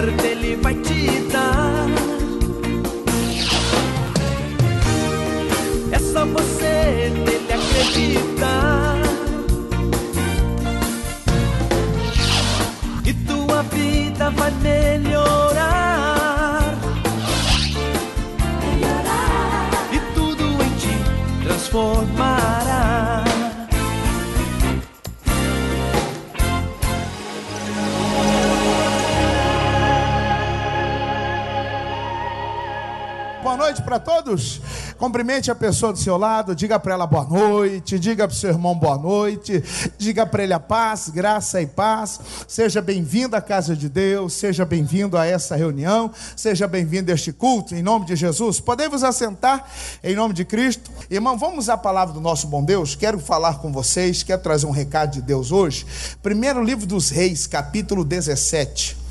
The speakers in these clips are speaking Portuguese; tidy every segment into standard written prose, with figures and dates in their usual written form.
forte Ele vai te dar. É só você nele acreditar, e tua vida vai melhorar. E tudo em ti transformará. Boa noite para todos. Cumprimente a pessoa do seu lado, diga para ela boa noite, diga para o seu irmão boa noite, diga para ele a paz, graça e paz. Seja bem-vindo à casa de Deus, seja bem-vindo a essa reunião, seja bem-vindo a este culto, em nome de Jesus. Podemos assentar em nome de Cristo. Irmão, vamos à palavra do nosso bom Deus. Quero falar com vocês, quero trazer um recado de Deus hoje. Primeiro livro dos Reis, capítulo 17.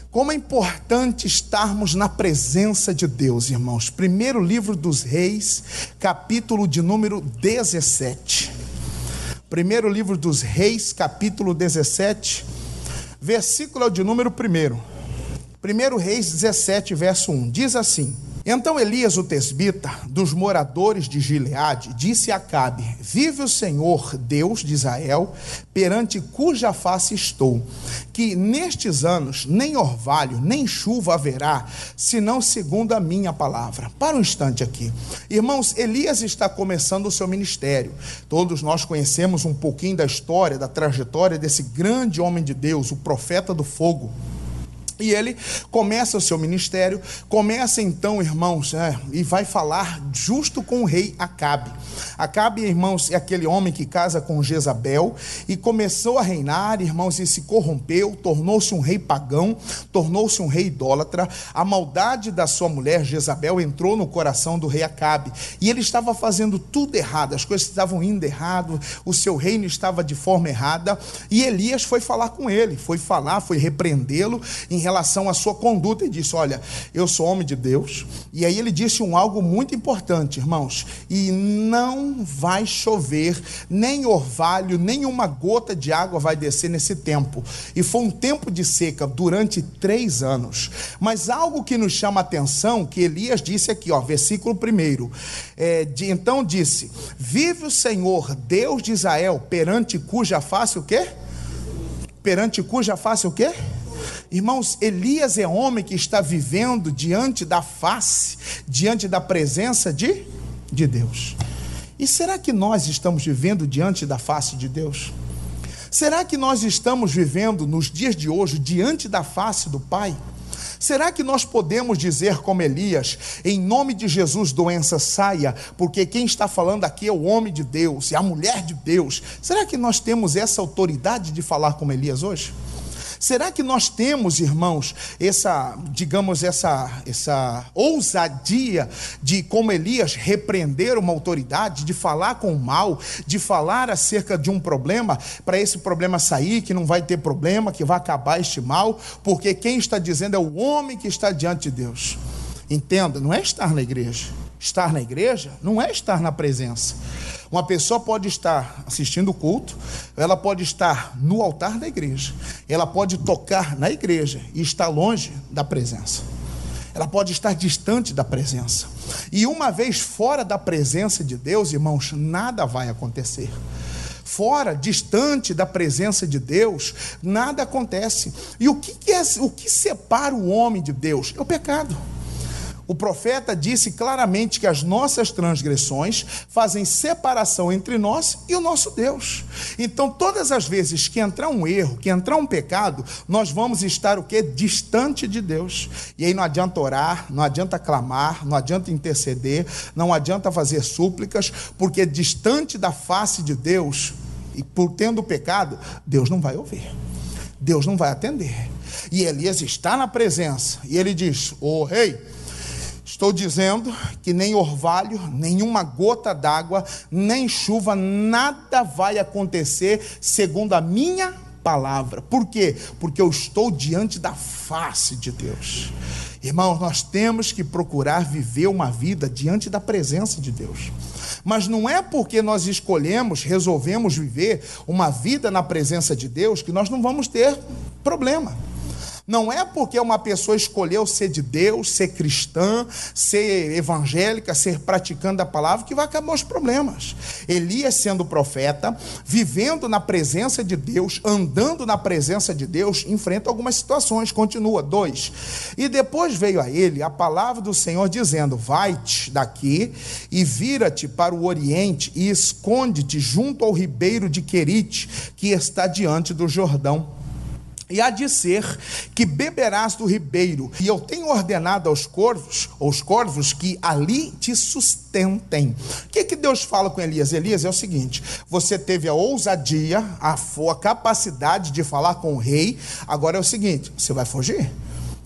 Como é importante estarmos na presença de Deus, irmãos. Primeiro livro dos Reis, capítulo de número 17. Primeiro livro dos Reis, capítulo 17, versículo de número 1. Primeiro Reis 17, verso 1. Diz assim: Então Elias, o tesbita, dos moradores de Gileade, disse a Acabe: Vive o Senhor, Deus de Israel, perante cuja face estou, que nestes anos nem orvalho, nem chuva haverá, senão segundo a minha palavra. Para um instante aqui. Irmãos, Elias está começando o seu ministério. Todos nós conhecemos um pouquinho da história, da trajetória desse grande homem de Deus, o profeta do fogo. E ele começa o seu ministério, começa então, irmãos, e vai falar justo com o rei Acabe. Acabe, irmãos, é aquele homem que casa com Jezabel e começou a reinar, irmãos, e se corrompeu, tornou-se um rei pagão, tornou-se um rei idólatra. A maldade da sua mulher Jezabel entrou no coração do rei Acabe e ele estava fazendo tudo errado, as coisas estavam indo errado, o seu reino estava de forma errada, e Elias foi falar com ele, foi repreendê-lo em relação à sua conduta e disse: olha, eu sou homem de Deus. E aí ele disse algo muito importante, irmãos: e não vai chover, nem orvalho, nem uma gota de água vai descer nesse tempo. E foi um tempo de seca durante 3 anos. Mas algo que nos chama a atenção, que Elias disse aqui, versículo 1, então disse: Vive o Senhor, Deus de Israel, perante cuja face o quê? Perante cuja face o quê? Irmãos, Elias é homem que está vivendo diante da face, diante da presença de Deus. E será que nós estamos vivendo diante da face de Deus? Será que nós estamos vivendo nos dias de hoje diante da face do Pai? Será que nós podemos dizer como Elias: em nome de Jesus, doença saia, porque quem está falando aqui é o homem de Deus, é a mulher de Deus? Será que nós temos essa autoridade de falar como Elias hoje? Será que nós temos, irmãos, essa ousadia de, como Elias, repreender uma autoridade, de falar com o mal, de falar acerca de um problema, para esse problema sair, que não vai ter problema, que vai acabar este mal, porque quem está dizendo é o homem que está diante de Deus. Entenda, não é estar na igreja. Estar na igreja não é estar na presença. Uma pessoa pode estar assistindo o culto, ela pode estar no altar da igreja, ela pode tocar na igreja e estar longe da presença. Ela pode estar distante da presença. E uma vez fora da presença de Deus, irmãos, nada vai acontecer. Fora, distante da presença de Deus, nada acontece. E o que separa o homem de Deus? É o pecado. O profeta disse claramente que as nossas transgressões fazem separação entre nós e o nosso Deus. Então, todas as vezes que entrar um erro, que entrar um pecado, nós vamos estar o quê? Distante de Deus. E aí não adianta orar, não adianta clamar, não adianta interceder, não adianta fazer súplicas, porque distante da face de Deus, e por tendo pecado, Deus não vai ouvir. Deus não vai atender. E Elias está na presença, e ele diz: ô rei, estou dizendo que nem orvalho, nenhuma gota d'água, nem chuva, nada vai acontecer segundo a minha palavra. Por quê? Porque eu estou diante da face de Deus. Irmãos, nós temos que procurar viver uma vida diante da presença de Deus. Mas não é porque nós escolhemos, resolvemos viver uma vida na presença de Deus, que nós não vamos ter problema. Não é porque uma pessoa escolheu ser de Deus, ser cristã, ser evangélica, ser praticante da palavra, que vai acabar os problemas. Elias, sendo profeta, vivendo na presença de Deus, andando na presença de Deus, enfrenta algumas situações. Continua, 2. E depois veio a ele a palavra do Senhor dizendo: vai-te daqui e vira-te para o oriente e esconde-te junto ao ribeiro de Querite, que está diante do Jordão. E há de ser que beberás do ribeiro, e eu tenho ordenado aos corvos que ali te sustentem. O que Deus fala com Elias? Elias, é o seguinte: você teve a ousadia, a capacidade de falar com o rei, agora é o seguinte, você vai fugir.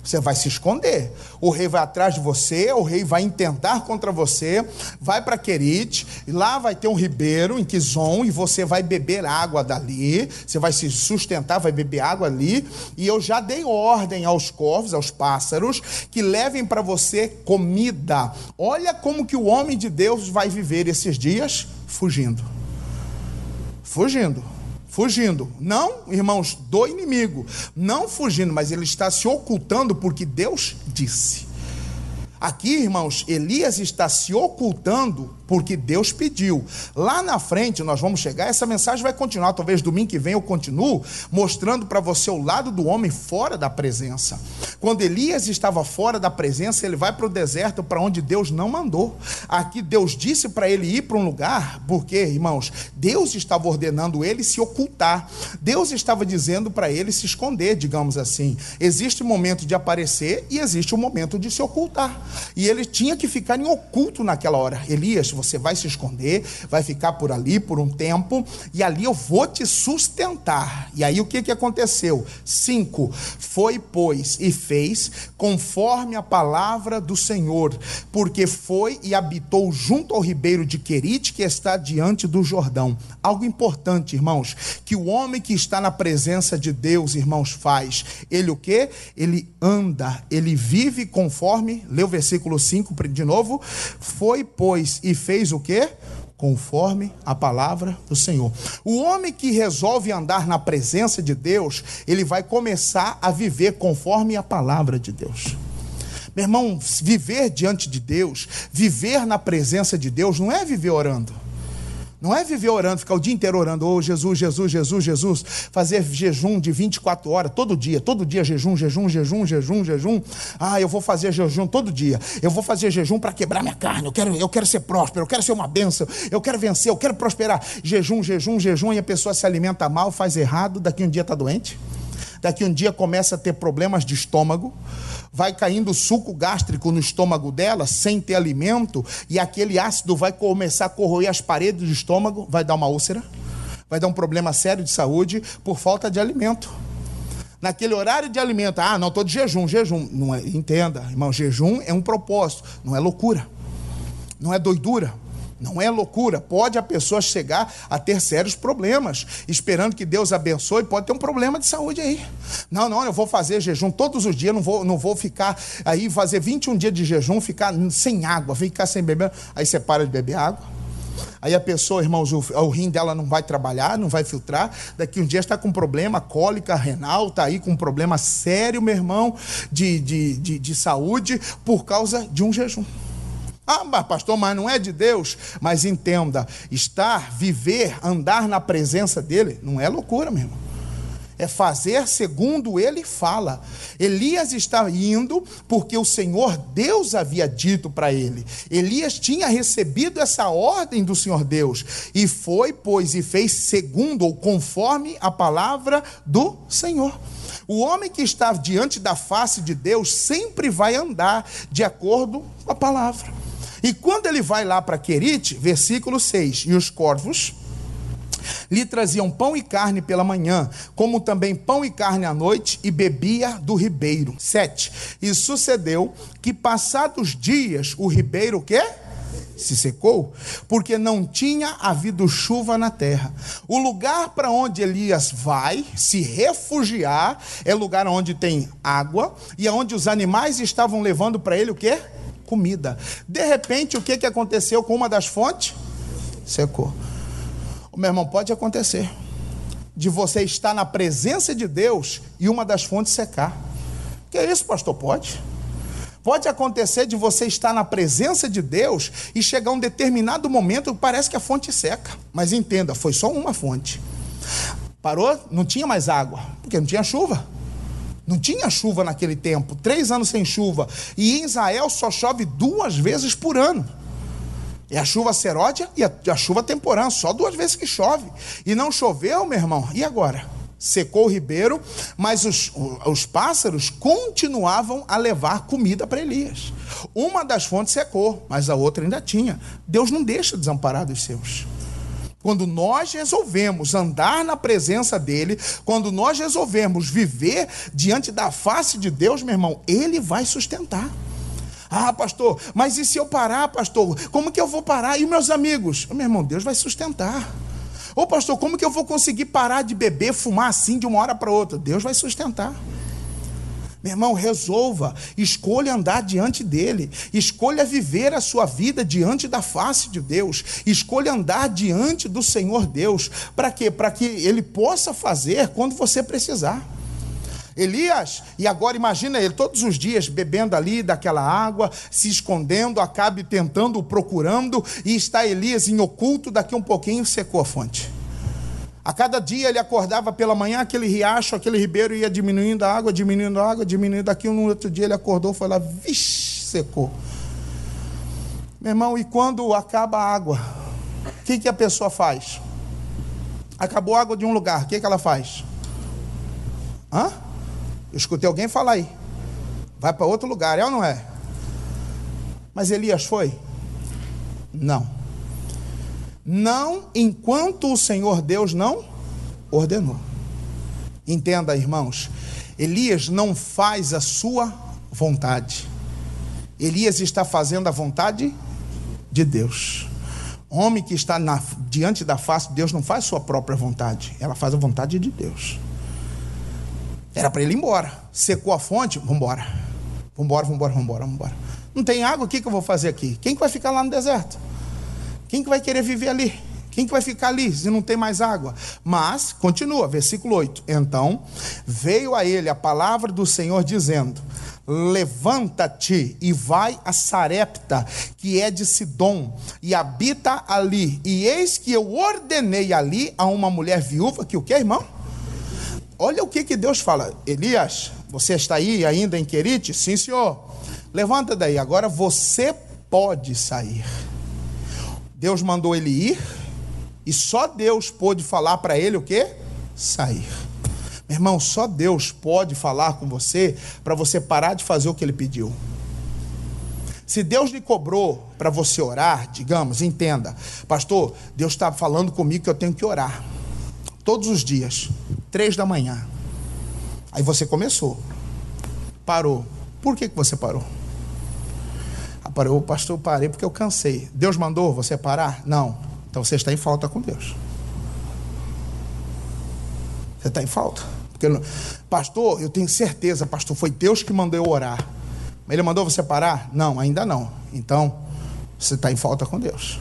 Você vai se esconder, o rei vai atrás de você, o rei vai intentar contra você, vai para Querite, e lá vai ter um ribeiro em Quizon, e você vai beber água dali, você vai se sustentar, vai beber água ali, e eu já dei ordem aos corvos, aos pássaros, que levem para você comida. Olha como que o homem de Deus vai viver esses dias, fugindo, não, irmãos, do inimigo, não fugindo, mas ele está se ocultando porque Deus disse. Aqui, irmãos, Elias está se ocultando porque Deus pediu. Lá na frente nós vamos chegar, essa mensagem vai continuar, talvez domingo que vem eu continuo, mostrando para você o lado do homem fora da presença. Quando Elias estava fora da presença, ele vai para o deserto, para onde Deus não mandou. Aqui Deus disse para ele ir para um lugar, porque, irmãos, Deus estava ordenando ele se ocultar. Deus estava dizendo para ele se esconder, digamos assim. Existe um momento de aparecer e existe um momento de se ocultar. E ele tinha que ficar em oculto naquela hora. Elias, você vai se esconder, vai ficar por ali por um tempo, e ali eu vou te sustentar. E aí o que aconteceu? 5, foi, pois, e fez conforme a palavra do Senhor, porque foi e habitou junto ao ribeiro de Querite, que está diante do Jordão. Algo importante, irmãos, que o homem que está na presença de Deus, irmãos, faz. Ele o quê? Ele anda, ele vive conforme, lê o versículo 5 de novo, foi, pois, e fez o quê? Conforme a palavra do Senhor. O homem que resolve andar na presença de Deus, ele vai começar a viver conforme a palavra de Deus. Meu irmão, viver diante de Deus, viver na presença de Deus, não é viver orando. Não é viver orando, ficar o dia inteiro orando, oh Jesus, Jesus, Jesus, Jesus, fazer jejum de 24 horas, todo dia jejum, eu vou fazer jejum todo dia, eu vou fazer jejum para quebrar minha carne, eu quero ser próspero, eu quero ser uma bênção, eu quero vencer, eu quero prosperar, jejum, e a pessoa se alimenta mal, faz errado, daqui um dia está doente, daqui um dia começa a ter problemas de estômago, vai caindo suco gástrico no estômago dela, sem ter alimento, e aquele ácido vai começar a corroer as paredes do estômago, vai dar uma úlcera, vai dar um problema sério de saúde, por falta de alimento. Naquele horário de alimento, não, estou de jejum, não é, entenda, irmão, jejum é um propósito, não é loucura, não é doidura, não é loucura. Pode a pessoa chegar a ter sérios problemas, esperando que Deus abençoe, pode ter um problema de saúde aí. Não, eu vou fazer jejum todos os dias, não vou ficar aí, fazer 21 dias de jejum, ficar sem água, ficar sem beber, aí você para de beber água. Aí a pessoa, irmãos, o rim dela não vai trabalhar, não vai filtrar, daqui um dia está com problema, cólica renal, está aí com um problema sério, meu irmão, de saúde, por causa de um jejum. Pastor, mas não é de Deus. Mas entenda, viver, andar na presença dele, não é loucura, meu irmão. É fazer segundo ele fala. Elias está indo porque o Senhor Deus havia dito para ele. Elias tinha recebido essa ordem do Senhor Deus. E foi, pois, e fez segundo ou conforme a palavra do Senhor. O homem que está diante da face de Deus sempre vai andar de acordo com a palavra. E quando ele vai lá para Querite, versículo 6, e os corvos lhe traziam pão e carne pela manhã, como também pão e carne à noite, e bebia do ribeiro. 7, e sucedeu que passados dias o ribeiro o quê? Se secou, porque não tinha havido chuva na terra. O lugar para onde Elias vai se refugiar é lugar onde tem água, e onde os animais estavam levando para ele o quê? Comida. De repente, o que aconteceu com uma das fontes? Secou. Meu irmão, pode acontecer de você estar na presença de Deus e uma das fontes secar. Que é isso, pastor? Pode. Pode acontecer de você estar na presença de Deus e chegar um determinado momento que parece que a fonte seca. Mas entenda, foi só uma fonte. Parou, não tinha mais água, porque não tinha chuva. Não tinha chuva naquele tempo, 3 anos sem chuva. E em Israel só chove 2 vezes por ano. É a chuva seródia e a chuva temporã, só 2 vezes que chove. E não choveu, meu irmão, e agora? Secou o ribeiro, mas os pássaros continuavam a levar comida para Elias. Uma das fontes secou, mas a outra ainda tinha. Deus não deixa desamparar os seus. Quando nós resolvemos andar na presença dele, quando nós resolvemos viver diante da face de Deus, meu irmão, ele vai sustentar. Ah, pastor, mas e se eu parar, pastor? Como que eu vou parar? E meus amigos? Meu irmão, Deus vai sustentar. Ô pastor, como que eu vou conseguir parar de beber, fumar assim de uma hora para outra? Deus vai sustentar. Meu irmão, resolva, escolha andar diante dele, escolha viver a sua vida diante da face de Deus, escolha andar diante do Senhor Deus. Para quê? Para que ele possa fazer quando você precisar. Elias, e agora imagina ele todos os dias bebendo ali daquela água, se escondendo, acabe tentando, procurando, e está Elias em oculto, daqui um pouquinho secou a fonte. A cada dia ele acordava pela manhã, aquele riacho, aquele ribeiro ia diminuindo a água, diminuindo aqui, no outro dia ele acordou, foi lá, vixe, secou. Meu irmão, e quando acaba a água, o que a pessoa faz? Acabou a água de um lugar, o que ela faz? Eu escutei alguém falar aí. Vai para outro lugar, é ou não é? Mas Elias foi? Não. Não enquanto o Senhor Deus não ordenou. Entenda, irmãos. Elias não faz a sua vontade. Elias está fazendo a vontade de Deus. Homem que está diante da face de Deus não faz sua própria vontade. Ela faz a vontade de Deus. Era para ele ir embora. Secou a fonte, vamos embora. Não tem água, o que eu vou fazer aqui? Quem que vai ficar lá no deserto? Quem que vai querer viver ali? Quem que vai ficar ali se não tem mais água? Mas, continua, versículo 8. Então, veio a ele a palavra do Senhor dizendo: levanta-te e vai a Sarepta, que é de Sidom, e habita ali. E eis que eu ordenei ali a uma mulher viúva, que o que, irmão? Olha o que Deus fala. Elias, você está aí ainda em Querite? Sim, senhor. Levanta daí, agora você pode sair. Deus mandou ele ir, e só Deus pôde falar para ele o quê? Sair. Meu irmão, só Deus pode falar com você, para você parar de fazer o que ele pediu. Se Deus lhe cobrou para você orar, digamos, entenda, pastor, Deus está falando comigo que eu tenho que orar. Todos os dias, 3 da manhã. Aí você começou. Parou. Por que você parou? Parou, pastor, parei porque eu cansei. Deus mandou você parar? Não. Então você está em falta com Deus. Você está em falta. Porque, pastor, eu tenho certeza, pastor, foi Deus que mandou eu orar. Mas ele mandou você parar? Não, ainda não. Então, você está em falta com Deus.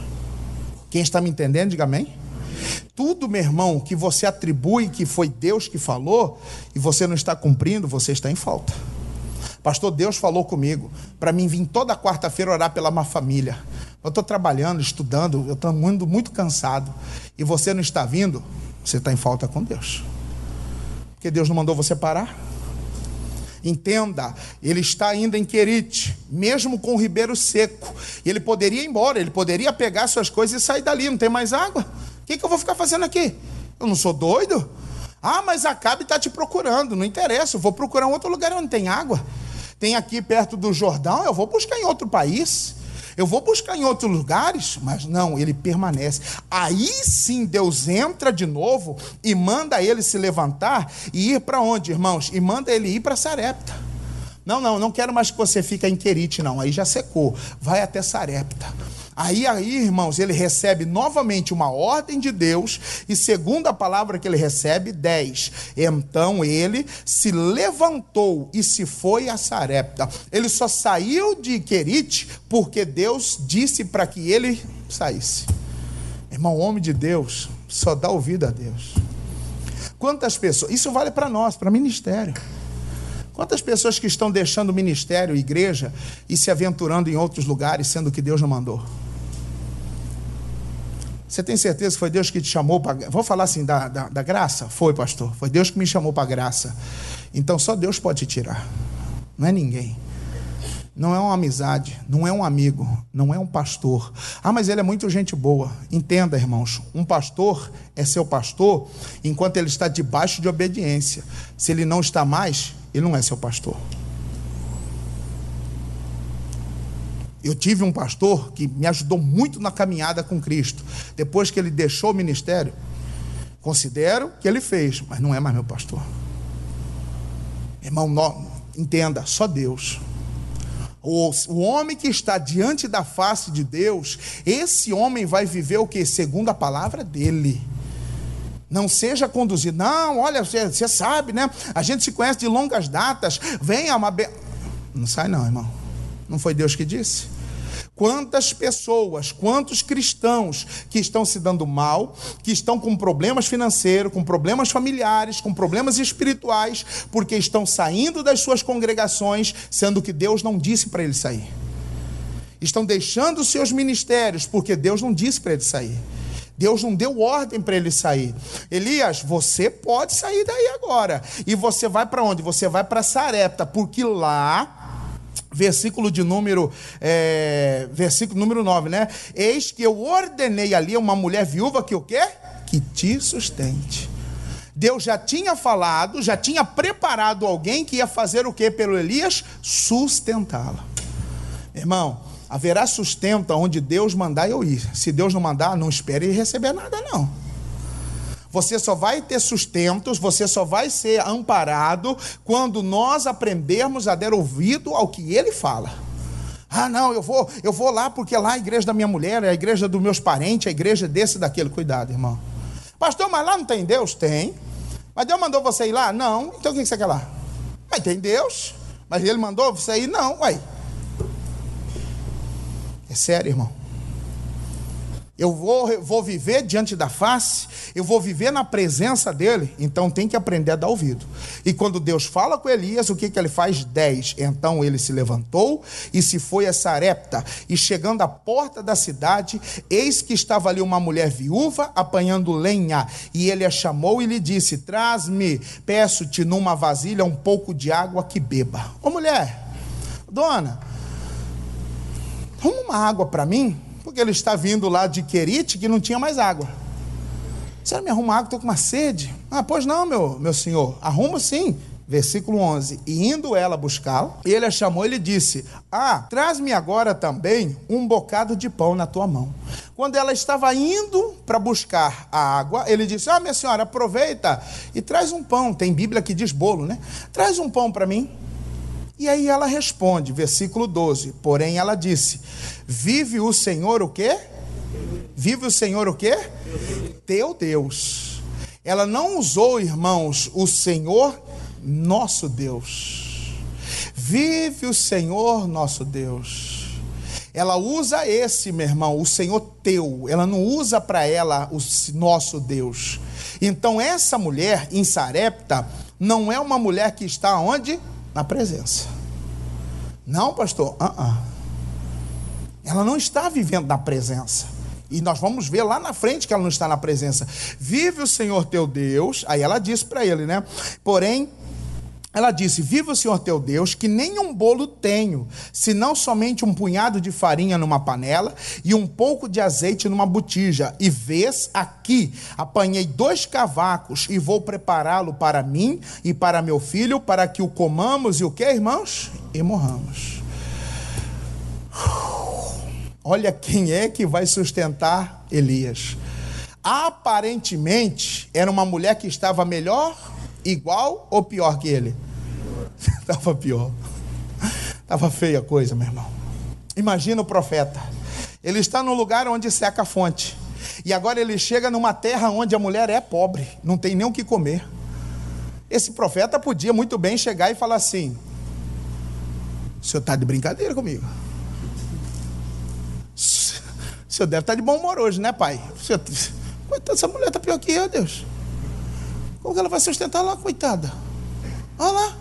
Quem está me entendendo, diga amém. Tudo, meu irmão, que você atribui que foi Deus que falou e você não está cumprindo, você está em falta. Pastor, Deus falou comigo para mim vir toda quarta-feira orar pela minha família. Eu estou trabalhando, estudando, eu estou muito cansado. E você não está vindo, você está em falta com Deus. Porque Deus não mandou você parar. Entenda, ele está ainda em Querite, mesmo com o ribeiro seco. E ele poderia ir embora, ele poderia pegar suas coisas e sair dali, não tem mais água. O que eu vou ficar fazendo aqui? Eu não sou doido? Ah, mas Acabe está te procurando, não interessa, eu vou procurar um outro lugar onde tem água. Tem aqui perto do Jordão, eu vou buscar em outro país, eu vou buscar em outros lugares, mas não, ele permanece. Aí sim Deus entra de novo e manda ele se levantar e ir para onde, irmãos? E manda ele ir para Sarepta. Não quero mais que você fique em Querite, não, aí já secou, vai até Sarepta. Aí, irmãos, ele recebe novamente uma ordem de Deus, e segundo a palavra que ele recebe, 10. Então ele se levantou e se foi a Sarepta. Ele só saiu de Querite porque Deus disse para que ele saísse. Irmão, homem de Deus só dá ouvido a Deus. Quantas pessoas, isso vale para nós, para ministério. Quantas pessoas que estão deixando o ministério, igreja, e se aventurando em outros lugares, sendo que Deus não mandou? Você tem certeza que foi Deus que te chamou para... Vou falar assim, da graça? Foi, pastor. Foi Deus que me chamou para a graça. Então só Deus pode te tirar. Não é ninguém. Não é uma amizade, não é um amigo, não é um pastor. Ah, mas ele é muito gente boa. Entenda, irmãos, um pastor é seu pastor enquanto ele está debaixo de obediência. Se ele não está mais, ele não é seu pastor. Eu tive um pastor que me ajudou muito na caminhada com Cristo. Depois que ele deixou o ministério, considero que ele fez, mas não é mais meu pastor. Irmão, entenda, só Deus. O homem que está diante da face de Deus, esse homem vai viver o que? Segundo a palavra dele. Não seja conduzido. Não, olha, você sabe, né? A gente se conhece de longas datas. Venha uma... Não sai não, irmão. Não foi Deus que disse? Quantas pessoas, quantos cristãos que estão se dando mal, que estão com problemas financeiros, com problemas familiares, com problemas espirituais, porque estão saindo das suas congregações, sendo que Deus não disse para eles sair. Estão deixando os seus ministérios, porque Deus não disse para eles sair. Deus não deu ordem para ele sair. Elias, você pode sair daí agora. E você vai para onde? Você vai para Sarepta, porque lá... Versículo número 9, né? Eis que eu ordenei ali uma mulher viúva que o quê? Que te sustente. Deus já tinha falado, já tinha preparado alguém que ia fazer o quê pelo Elias? Sustentá-la. Irmão, haverá sustento onde Deus mandar eu ir. Se Deus não mandar, não espere receber nada não. Você só vai ter sustentos, você só vai ser amparado quando nós aprendermos a dar ouvido ao que Ele fala. Ah, não, eu vou lá porque lá é a igreja da minha mulher, é a igreja dos meus parentes, a igreja desse e daquele. Cuidado, irmão. Pastor, mas lá não tem Deus? Tem. Mas Deus mandou você ir lá? Não. Então o que você quer lá? Mas tem Deus. Mas Ele mandou você ir? Não. Ué. É sério, irmão. Eu vou viver diante da face, eu vou viver na presença dele, então tem que aprender a dar ouvido. E quando Deus fala com Elias, o que ele faz? 10. Então ele se levantou e se foi a Sarepta, e chegando à porta da cidade, eis que estava ali uma mulher viúva apanhando lenha, e ele a chamou e lhe disse: traz-me, peço-te numa vasilha um pouco de água que beba. Ô mulher, dona, arruma uma água para mim, porque ele está vindo lá de Querite, que não tinha mais água. Você me arruma água, estou com uma sede. Ah, pois não, meu senhor, arruma sim. Versículo 11, e indo ela buscá-lo, ele a chamou e lhe disse: traz-me agora também um bocado de pão na tua mão. Quando ela estava indo para buscar a água, ele disse: minha senhora, aproveita e traz um pão. Tem Bíblia que diz bolo, né? Traz um pão para mim. E aí ela responde, versículo 12, porém ela disse: vive o Senhor o quê? Vive o Senhor o quê? Teu Deus. Ela não usou, irmãos, o Senhor nosso Deus. Vive o Senhor nosso Deus. Ela usa esse, meu irmão, o Senhor teu. Ela não usa para ela o nosso Deus. Então essa mulher em Sarepta não é uma mulher que está onde? Na presença. Não, pastor. Ela não está vivendo na presença. E nós vamos ver lá na frente que ela não está na presença. Vive o Senhor teu Deus. Aí ela disse para ele, né? Porém, ela disse: vive o Senhor teu Deus, que nem um bolo tenho, senão somente um punhado de farinha numa panela e um pouco de azeite numa botija. E vês aqui, apanhei 2 cavacos e vou prepará-lo para mim e para meu filho, para que o comamos e o que, irmãos? E morramos. Olha quem é que vai sustentar Elias. Aparentemente, era uma mulher que estava melhor, igual ou pior que ele? Estava pior. Estava feia a coisa, meu irmão. Imagina o profeta. Ele está num lugar onde seca a fonte. E agora ele chega numa terra onde a mulher é pobre. Não tem nem o que comer. Esse profeta podia muito bem chegar e falar assim: o senhor está de brincadeira comigo? O senhor deve estar de bom humor hoje, né, pai? Coitada, essa mulher está pior que eu, Deus. Como que ela vai sustentar lá, coitada? Olha lá.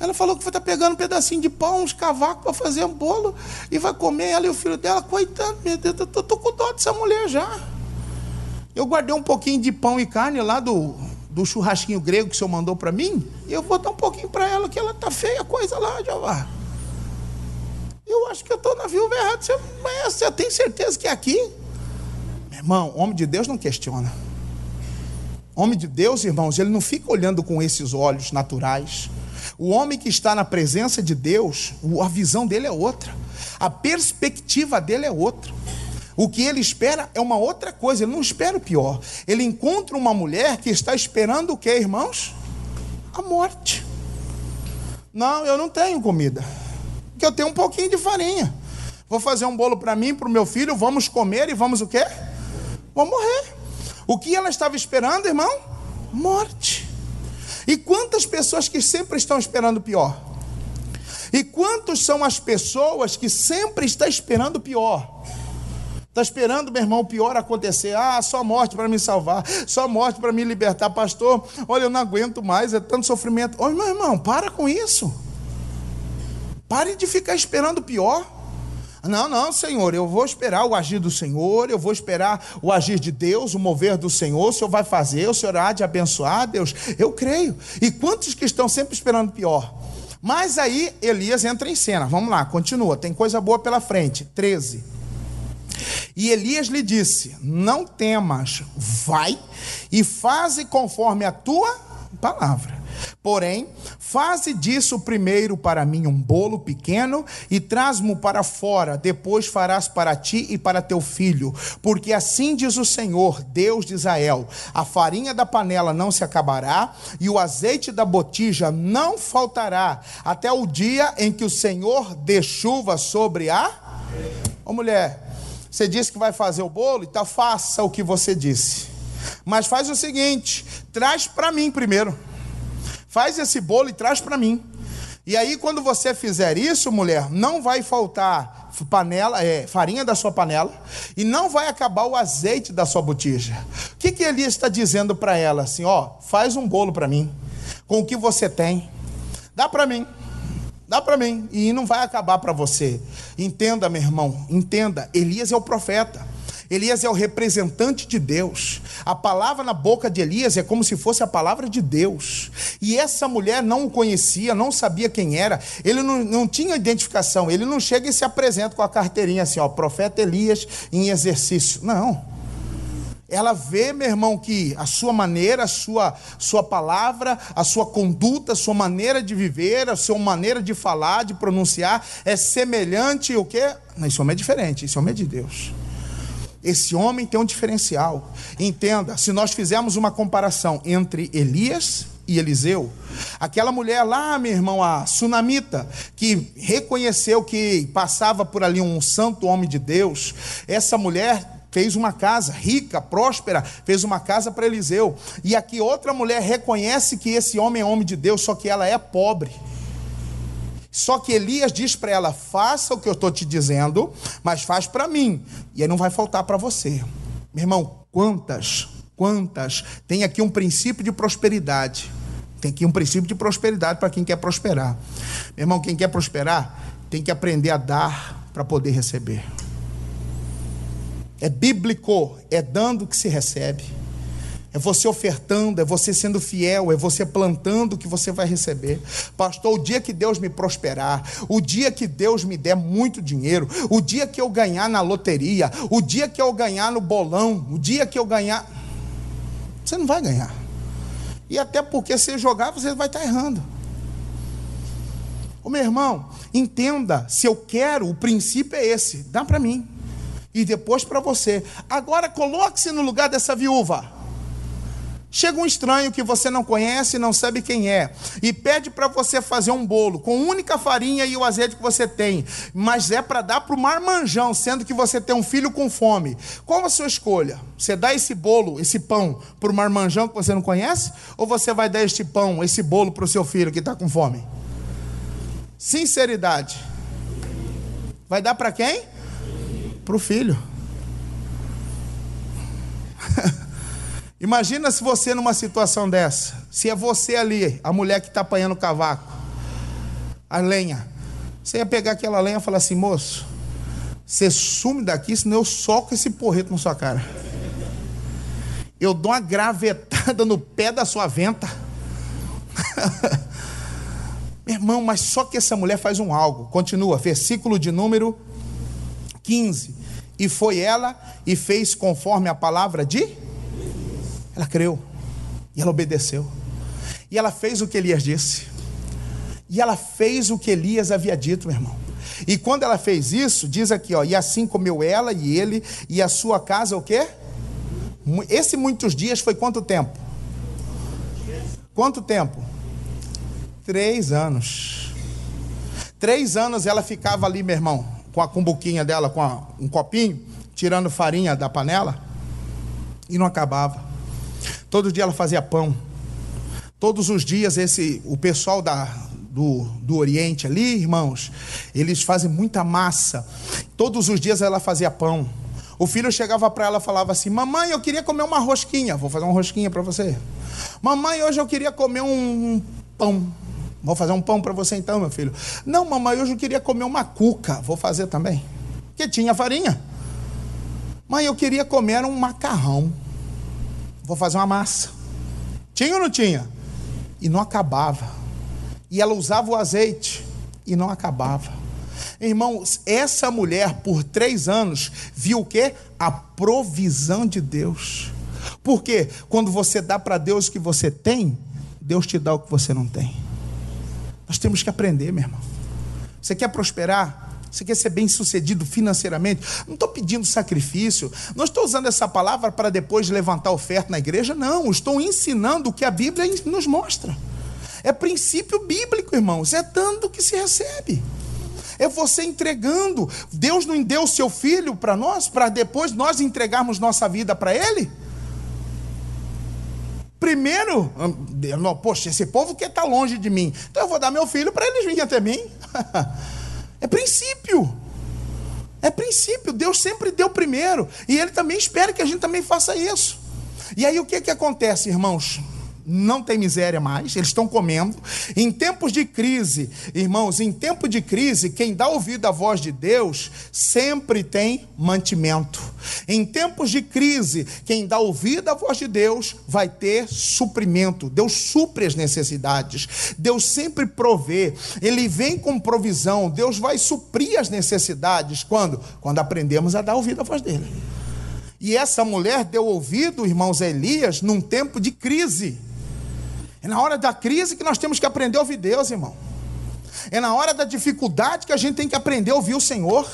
Ela falou que vai estar pegando um pedacinho de pão, uns cavacos para fazer um bolo e vai comer, ela e o filho dela. Coitado, meu Deus, eu tô com dó dessa mulher já. Eu guardei um pouquinho de pão e carne lá do churrasquinho grego que o senhor mandou para mim, e eu vou dar um pouquinho para ela, que ela tá feia a coisa lá, Jeová. Eu acho que eu estou na viúva errada. Você tem certeza que é aqui? Meu irmão, homem de Deus não questiona. Homem de Deus, irmãos, ele não fica olhando com esses olhos naturais. O homem que está na presença de Deus, a visão dele é outra, a perspectiva dele é outra. O que ele espera é uma outra coisa, ele não espera o pior. Ele encontra uma mulher que está esperando o que, irmãos? A morte. Não, eu não tenho comida, porque eu tenho um pouquinho de farinha. Vou fazer um bolo para mim, para o meu filho, vamos comer e vamos o quê? Vamos morrer. O que ela estava esperando, irmão? Morte. E quantas pessoas que sempre estão esperando o pior? E quantos são as pessoas que sempre estão esperando o pior? Está esperando, meu irmão, o pior acontecer. Só morte para me salvar, só morte para me libertar. Pastor, olha, eu não aguento mais, é tanto sofrimento. Ô, meu irmão, para com isso. Pare de ficar esperando o pior. Não, Senhor, eu vou esperar o agir do Senhor, eu vou esperar o agir de Deus, o mover do Senhor. O Senhor vai fazer, o Senhor há de abençoar, Deus, eu creio. E quantos que estão sempre esperando o pior? Mas aí Elias entra em cena. Vamos lá, continua, tem coisa boa pela frente. 13. E Elias lhe disse: não temas, vai e faze conforme a tua palavra. Porém, faze disso primeiro para mim um bolo pequeno e traz-mo para fora, depois farás para ti e para teu filho, porque assim diz o Senhor, Deus de Israel: a farinha da panela não se acabará e o azeite da botija não faltará, até o dia em que o Senhor dê chuva sobre a... Ô mulher, você disse que vai fazer o bolo, então faça o que você disse, mas faz o seguinte, traz para mim primeiro. Faz esse bolo e traz para mim. E aí quando você fizer isso, mulher, não vai faltar farinha da sua panela e não vai acabar o azeite da sua botija. O que Elias está dizendo para ela? Assim, faz um bolo para mim, com o que você tem, dá para mim, e não vai acabar para você. Entenda, meu irmão, entenda, Elias é o profeta. Elias é o representante de Deus. A palavra na boca de Elias é como se fosse a palavra de Deus. E essa mulher não o conhecia, não sabia quem era. Ele não tinha identificação. Ele não chega e se apresenta com a carteirinha assim, profeta Elias em exercício. Não. Ela vê, meu irmão, que a sua maneira, a sua palavra, a sua conduta, a sua maneira de viver, a sua maneira de falar, de pronunciar, é semelhante o quê? Não, esse homem é diferente, esse homem é de Deus. Esse homem tem um diferencial. Entenda, se nós fizermos uma comparação entre Elias e Eliseu, aquela mulher lá, meu irmão, a sunamita, que reconheceu que passava por ali um santo homem de Deus, essa mulher fez uma casa rica, próspera, fez uma casa para Eliseu. E aqui outra mulher reconhece que esse homem é homem de Deus, só que ela é pobre. Só que Elias diz para ela: faça o que eu estou te dizendo, mas faz para mim, e aí não vai faltar para você. Meu irmão, quantas, tem aqui um princípio de prosperidade. Tem aqui um princípio de prosperidade para quem quer prosperar. Meu irmão, quem quer prosperar, tem que aprender a dar para poder receber. É bíblico, é dando que se recebe. É você ofertando, é você sendo fiel, é você plantando que você vai receber. Pastor, o dia que Deus me prosperar, o dia que Deus me der muito dinheiro, o dia que eu ganhar na loteria, o dia que eu ganhar no bolão, o dia que eu ganhar... Você não vai ganhar. E até porque se jogar, você vai estar errando. Ô meu irmão, entenda, se eu quero, o princípio é esse, dá para mim. E depois para você. Agora coloque-se no lugar dessa viúva. Chega um estranho que você não conhece, não sabe quem é, e pede para você fazer um bolo com a única farinha e o azeite que você tem, mas é para dar para o marmanjão, sendo que você tem um filho com fome. Qual a sua escolha? Você dá esse bolo, esse pão para o marmanjão que você não conhece? Ou você vai dar este pão, esse bolo para o seu filho que está com fome? Sinceridade. Vai dar para quem? Para o filho. Imagina se você numa situação dessa, se é você ali, a mulher que está apanhando o cavaco, a lenha. Você ia pegar aquela lenha e falar assim: moço, você sume daqui, senão eu soco esse porreto na sua cara. Eu dou uma gravetada no pé da sua venta. Meu irmão, mas só que essa mulher faz um algo. Continua, versículo de número 15. E foi ela e fez conforme a palavra de... Ela creu. E ela obedeceu. E ela fez o que Elias disse. E ela fez o que Elias havia dito, meu irmão. E quando ela fez isso, diz aqui, ó, e assim comeu ela e ele e a sua casa, o quê? Esse muitos dias foi quanto tempo? Quanto tempo? 3 anos. 3 anos ela ficava ali, meu irmão, com a cumbuquinha dela, com um copinho, tirando farinha da panela, e não acabava. Todo dia ela fazia pão. Todos os dias o pessoal do Oriente ali, irmãos, eles fazem muita massa. Todos os dias ela fazia pão. O filho chegava para ela e falava assim: mamãe, eu queria comer uma rosquinha. Vou fazer uma rosquinha para você. Mamãe, hoje eu queria comer um pão. Vou fazer um pão para você então, meu filho. Não, mamãe, hoje eu queria comer uma cuca. Vou fazer também. Porque tinha farinha. Mãe, eu queria comer um macarrão. Vou fazer uma massa. Tinha ou não tinha? E não acabava. E ela usava o azeite e não acabava. Irmãos, essa mulher por 3 anos viu o quê? A provisão de Deus. Porque quando você dá para Deus o que você tem, Deus te dá o que você não tem. Nós temos que aprender, meu irmão. Você quer prosperar? Você quer ser bem sucedido financeiramente? Não estou pedindo sacrifício. Não estou usando essa palavra para depois levantar oferta na igreja. Não, estou ensinando o que a Bíblia nos mostra. É princípio bíblico, irmãos. É dando que se recebe. É você entregando. Deus não deu o seu filho para nós, para depois nós entregarmos nossa vida para Ele? Primeiro, poxa, esse povo quer estar longe de mim, então eu vou dar meu filho para eles virem até mim. É princípio. É princípio. Deus sempre deu primeiro. E Ele também espera que a gente também faça isso. E aí o que acontece, irmãos? Não tem miséria mais, eles estão comendo. Em tempos de crise, irmãos, em tempo de crise, quem dá ouvido à voz de Deus sempre tem mantimento. Em tempos de crise, quem dá ouvido à voz de Deus vai ter suprimento. Deus supre as necessidades. Deus sempre provê. Ele vem com provisão. Deus vai suprir as necessidades. Quando? Quando aprendemos a dar ouvido à voz dele. E essa mulher deu ouvido, irmãos, a Elias num tempo de crise. É na hora da crise que nós temos que aprender a ouvir Deus, irmão. É na hora da dificuldade que a gente tem que aprender a ouvir o Senhor.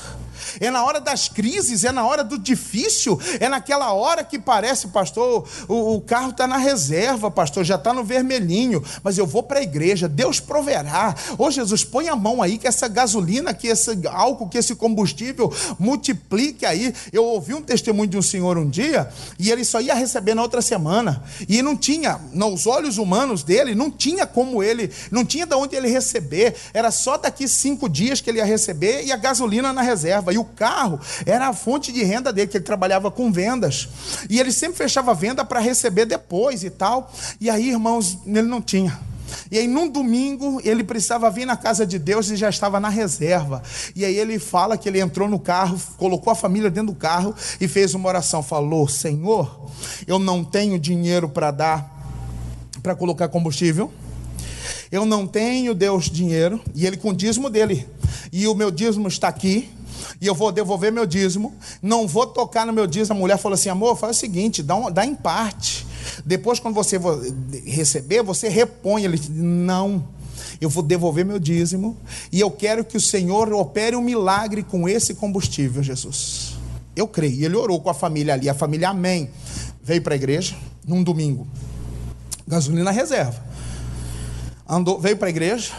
É na hora das crises, é na hora do difícil, é naquela hora que parece, pastor, o carro está na reserva, pastor, já está no vermelhinho, mas eu vou para a igreja, Deus proverá. Ô Jesus, põe a mão aí que essa gasolina, que esse álcool, que esse combustível multiplique aí. Eu ouvi um testemunho de um senhor um dia, e ele só ia receber na outra semana, e não tinha, nos olhos humanos dele, não tinha como ele, não tinha de onde ele receber, era só daqui 5 dias que ele ia receber, e a gasolina na reserva. E o carro era a fonte de renda dele, que ele trabalhava com vendas. E ele sempre fechava venda para receber depois e tal. E aí, irmãos, ele não tinha. E aí, num domingo, ele precisava vir na casa de Deus e já estava na reserva. E aí ele fala que ele entrou no carro, colocou a família dentro do carro e fez uma oração. Falou: Senhor, eu não tenho dinheiro para dar, para colocar combustível. Eu não tenho, Deus, dinheiro. E ele com o dízimo dele. E o meu dízimo está aqui. E eu vou devolver meu dízimo, não vou tocar no meu dízimo. A mulher falou assim: amor, faz o seguinte, dá em parte, depois quando você receber, você repõe. Ele disse: não, eu vou devolver meu dízimo, e eu quero que o Senhor opere um milagre com esse combustível, Jesus. Eu creio. E ele orou com a família ali, a família, amém, veio para a igreja, num domingo, gasolina reserva, veio para a igreja,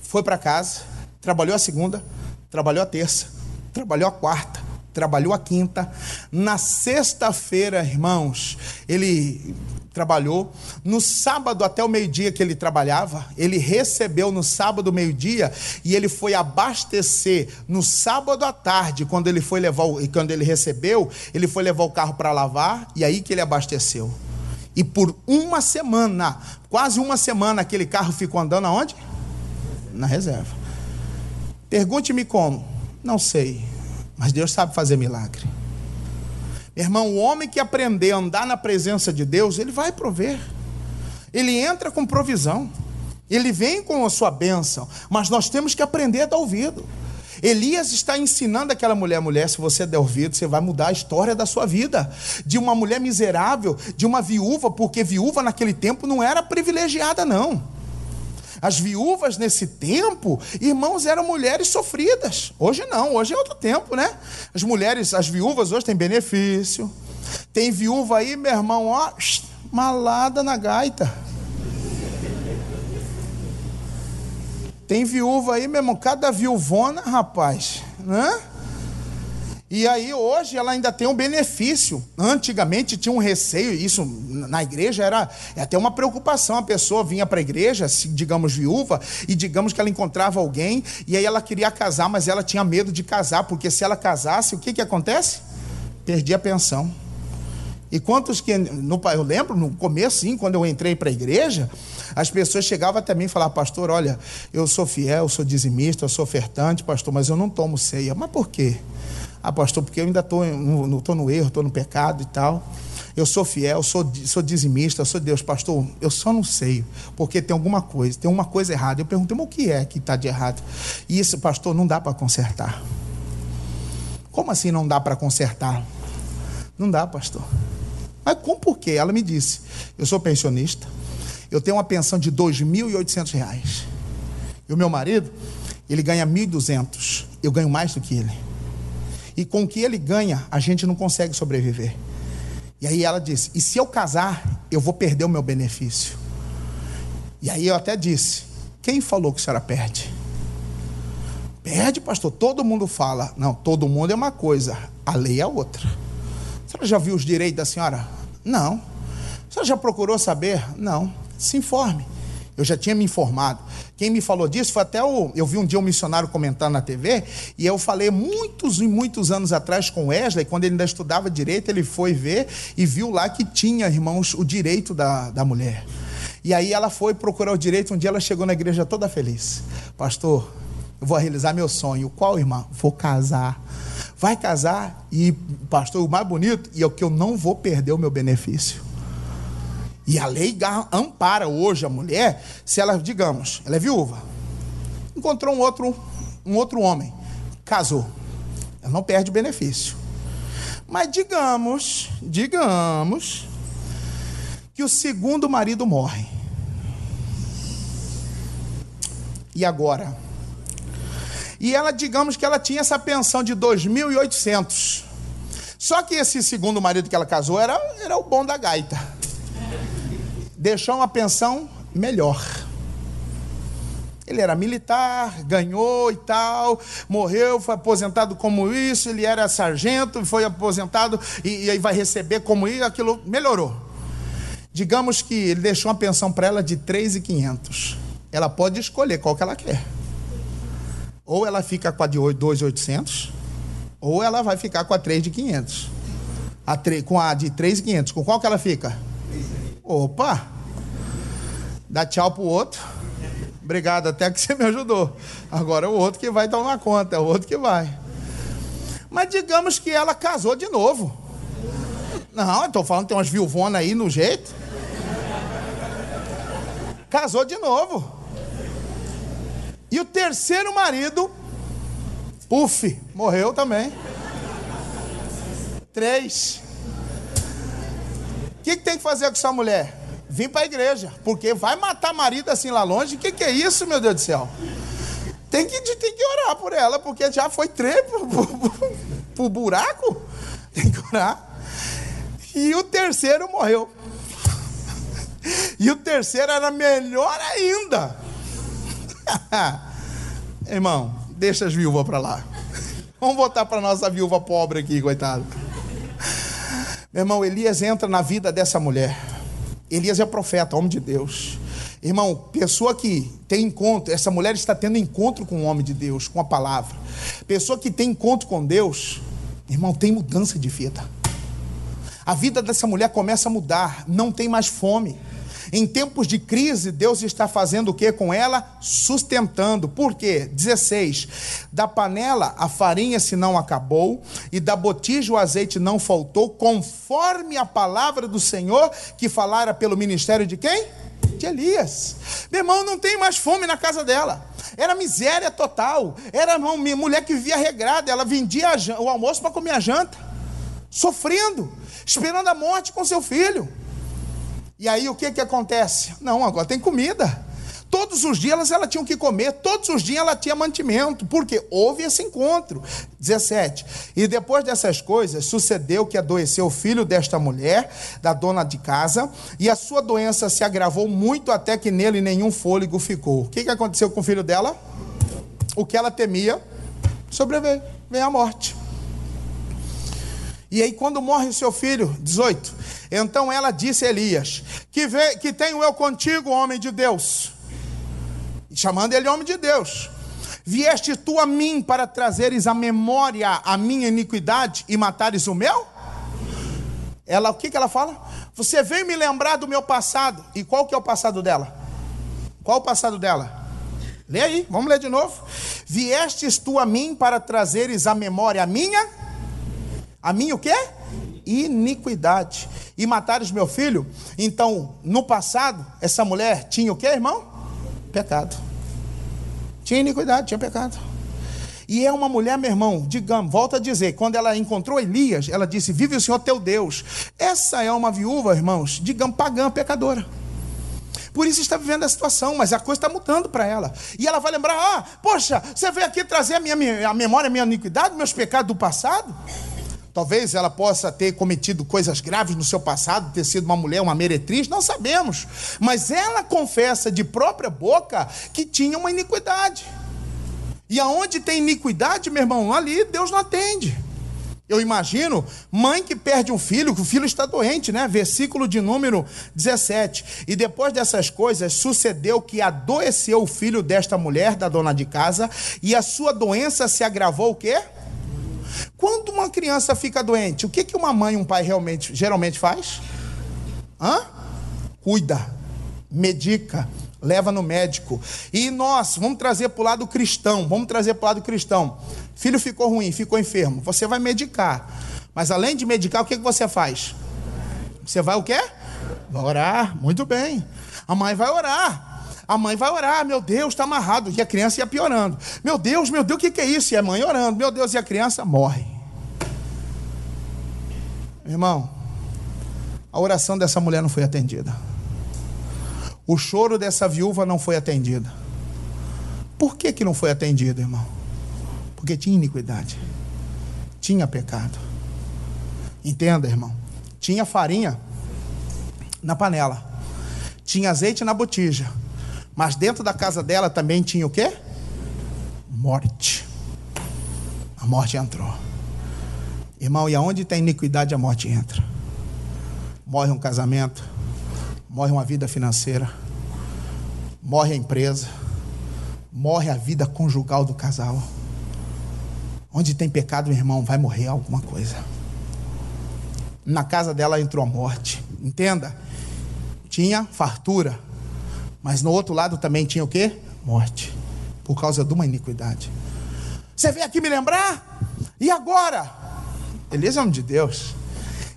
foi para casa, trabalhou a segunda, trabalhou a terça, trabalhou a quarta, trabalhou a quinta. Na sexta-feira, irmãos, ele trabalhou. No sábado, até o meio-dia que ele trabalhava, ele recebeu no sábado, meio-dia, e ele foi abastecer no sábado à tarde. Quando ele quando ele recebeu, ele foi levar o carro para lavar, e aí que ele abasteceu. E por uma semana, quase uma semana, aquele carro ficou andando aonde? Na reserva. Pergunte-me como. Não sei, mas Deus sabe fazer milagre. Meu irmão, o homem que aprender a andar na presença de Deus, ele vai prover. Ele entra com provisão. Ele vem com a sua bênção. Mas nós temos que aprender a dar ouvido. Elias está ensinando aquela mulher, se você der ouvido, você vai mudar a história da sua vida. De uma mulher miserável, de uma viúva, porque viúva naquele tempo não era privilegiada, não. As viúvas nesse tempo, irmãos, eram mulheres sofridas. Hoje não, hoje é outro tempo, né? As viúvas hoje têm benefício. Tem viúva aí, meu irmão, ó, malada na gaita. Tem viúva aí, meu irmão, cada viúvona, rapaz, né? E aí hoje ela ainda tem um benefício. Antigamente tinha um receio, isso na igreja era até uma preocupação. A pessoa vinha para a igreja, digamos viúva, e digamos que ela encontrava alguém, e aí ela queria casar, mas ela tinha medo de casar, porque se ela casasse, o que acontece? Perdia a pensão. E quantos que, eu lembro no começo, sim, quando eu entrei para a igreja, as pessoas chegavam até mim e falavam: pastor, olha, eu sou fiel, eu sou dizimista, eu sou ofertante, pastor, mas eu não tomo ceia. Mas por quê? Ah, pastor, porque eu ainda estou no erro, estou no pecado e tal. Eu sou fiel, sou dizimista, eu sou Deus. Pastor, eu só não sei, porque tem uma coisa errada. Eu perguntei: mas o que é que está de errado? E isso, pastor, não dá para consertar. Como assim não dá para consertar? Não dá, pastor. Mas por quê? Ela me disse: eu sou pensionista, eu tenho uma pensão de R$2.800. E o meu marido, ele ganha 1.200. Eu ganho mais do que ele. E com o que ele ganha, a gente não consegue sobreviver. E aí ela disse: e se eu casar, eu vou perder o meu benefício? E aí eu até disse: quem falou que a senhora perde? Perde, pastor, todo mundo fala. Não, todo mundo é uma coisa, a lei é outra. A senhora já viu os direitos da senhora? Não. A senhora já procurou saber? Não. Se informe. Eu já tinha me informado. Quem me falou disso foi até eu vi um dia um missionário comentando na TV, e eu falei muitos e muitos anos atrás com Wesley, quando ele ainda estudava direito, ele foi ver e viu lá que tinha, irmãos, o direito da mulher. E aí ela foi procurar o direito. Um dia ela chegou na igreja toda feliz: pastor, eu vou realizar meu sonho. Qual, irmã? Vou casar. Vai casar, e pastor, o mais bonito, e é o que eu não vou perder o meu benefício. E a lei ampara hoje a mulher, se ela, digamos, ela é viúva, encontrou um outro homem, casou, ela não perde o benefício. Mas digamos que o segundo marido morre. E agora? E ela, digamos que ela tinha essa pensão de 2.800. Só que esse segundo marido que ela casou era o bom da gaita. Deixou uma pensão melhor. Ele era militar, ganhou e tal, morreu, foi aposentado como isso, ele era sargento, foi aposentado e aí vai receber como isso, aquilo melhorou. Digamos que ele deixou uma pensão para ela de 3.500. Ela pode escolher qual que ela quer. Ou ela fica com a de 2.800, ou ela vai ficar com a 3.500. Com a de 3.500, com qual que ela fica? Opa! Dá tchau pro outro. Obrigado, até que você me ajudou. Agora é o outro que vai tomar conta, é o outro que vai. Mas digamos que ela casou de novo. Não, eu estou falando que tem umas viuvonas aí no jeito. Casou de novo. E o terceiro marido, morreu também. 3. O que tem que fazer com essa mulher? Vim para a igreja, porque vai matar marido assim lá longe. O que é isso, meu Deus do céu? Tem que orar por ela, porque já foi 3 pro buraco. Tem que orar. E o terceiro morreu. E o terceiro era melhor ainda. Irmão, deixa as viúvas para lá. Vamos voltar para nossa viúva pobre aqui, coitado. Meu irmão, Elias entra na vida dessa mulher. Elias é profeta, homem de Deus. Irmão, pessoa que tem encontro, essa mulher está tendo encontro com o homem de Deus, com a palavra. Pessoa que tem encontro com Deus, irmão, tem mudança de vida. A vida dessa mulher começa a mudar, não tem mais fome. Em tempos de crise, Deus está fazendo o que com ela? Sustentando. Por quê? 16. Da panela a farinha se não acabou, e da botija o azeite não faltou, conforme a palavra do Senhor que falara pelo ministério de quem? De Elias. Meu irmão, não tem mais fome na casa dela. Era miséria total. Era uma mulher que vivia regrada. Ela vendia o almoço para comer a janta, sofrendo, esperando a morte com seu filho. E aí o que acontece? Não, agora tem comida. Todos os dias ela tinha que comer, todos os dias ela tinha mantimento, porque houve esse encontro. 17. E depois dessas coisas, sucedeu que adoeceu o filho desta mulher, da dona de casa, e a sua doença se agravou muito, até que nele nenhum fôlego ficou. O que aconteceu com o filho dela? O que ela temia sobreveio, veio a morte. E aí quando morre o seu filho, 18, então ela disse a Elias, que tenho eu contigo, homem de Deus, chamando ele homem de Deus, vieste tu a mim para trazeres à memória a minha iniquidade e matares o meu? Ela, o que ela fala? Você veio me lembrar do meu passado. E qual que é o passado dela? Qual o passado dela? Lê aí, vamos ler de novo. Viestes tu a mim para trazeres à memória a minha o quê? Iniquidade. E matares meu filho? Então, no passado, essa mulher tinha o quê, irmão? Pecado. Tinha iniquidade, tinha pecado. E é uma mulher, meu irmão, digamos, volta a dizer, quando ela encontrou Elias, ela disse, vive o Senhor teu Deus. Essa é uma viúva, irmãos, digamos, pagã, pecadora. Por isso está vivendo a situação, mas a coisa está mudando para ela. E ela vai lembrar, poxa, você veio aqui trazer a memória, a minha iniquidade, meus pecados do passado? Talvez ela possa ter cometido coisas graves no seu passado, ter sido uma mulher, uma meretriz, não sabemos. Mas ela confessa de própria boca que tinha uma iniquidade. E aonde tem iniquidade, meu irmão, ali Deus não atende. Eu imagino mãe que perde um filho, que o filho está doente, né? Versículo de número 17. E depois dessas coisas, sucedeu que adoeceu o filho desta mulher, da dona de casa, e a sua doença se agravou o quê? Quando uma criança fica doente, o que uma mãe e um pai geralmente faz? Cuida, medica, leva no médico. E nós, vamos trazer para o lado cristão, filho ficou ruim, ficou enfermo, você vai medicar. Mas além de medicar, o que você faz? Você vai o quê? Vai orar, muito bem. A mãe vai orar. Meu Deus, está amarrado. E a criança ia piorando. Meu Deus, o que é isso? E a mãe orando, meu Deus, e a criança morre. Irmão, a oração dessa mulher não foi atendida. O choro dessa viúva não foi atendido. Por que não foi atendido, irmão? Porque tinha iniquidade, tinha pecado. Entenda, irmão. Tinha farinha na panela, tinha azeite na botija, mas dentro da casa dela também tinha o quê? Morte. A morte entrou. Irmão, e aonde tem iniquidade, a morte entra. Morre um casamento, morre uma vida financeira, morre a empresa, morre a vida conjugal do casal. Onde tem pecado, meu irmão, vai morrer alguma coisa. Na casa dela entrou a morte. Entenda, tinha fartura, mas no outro lado também tinha o quê? Morte, por causa de uma iniquidade. Você veio aqui me lembrar? E agora? Elias é homem de Deus.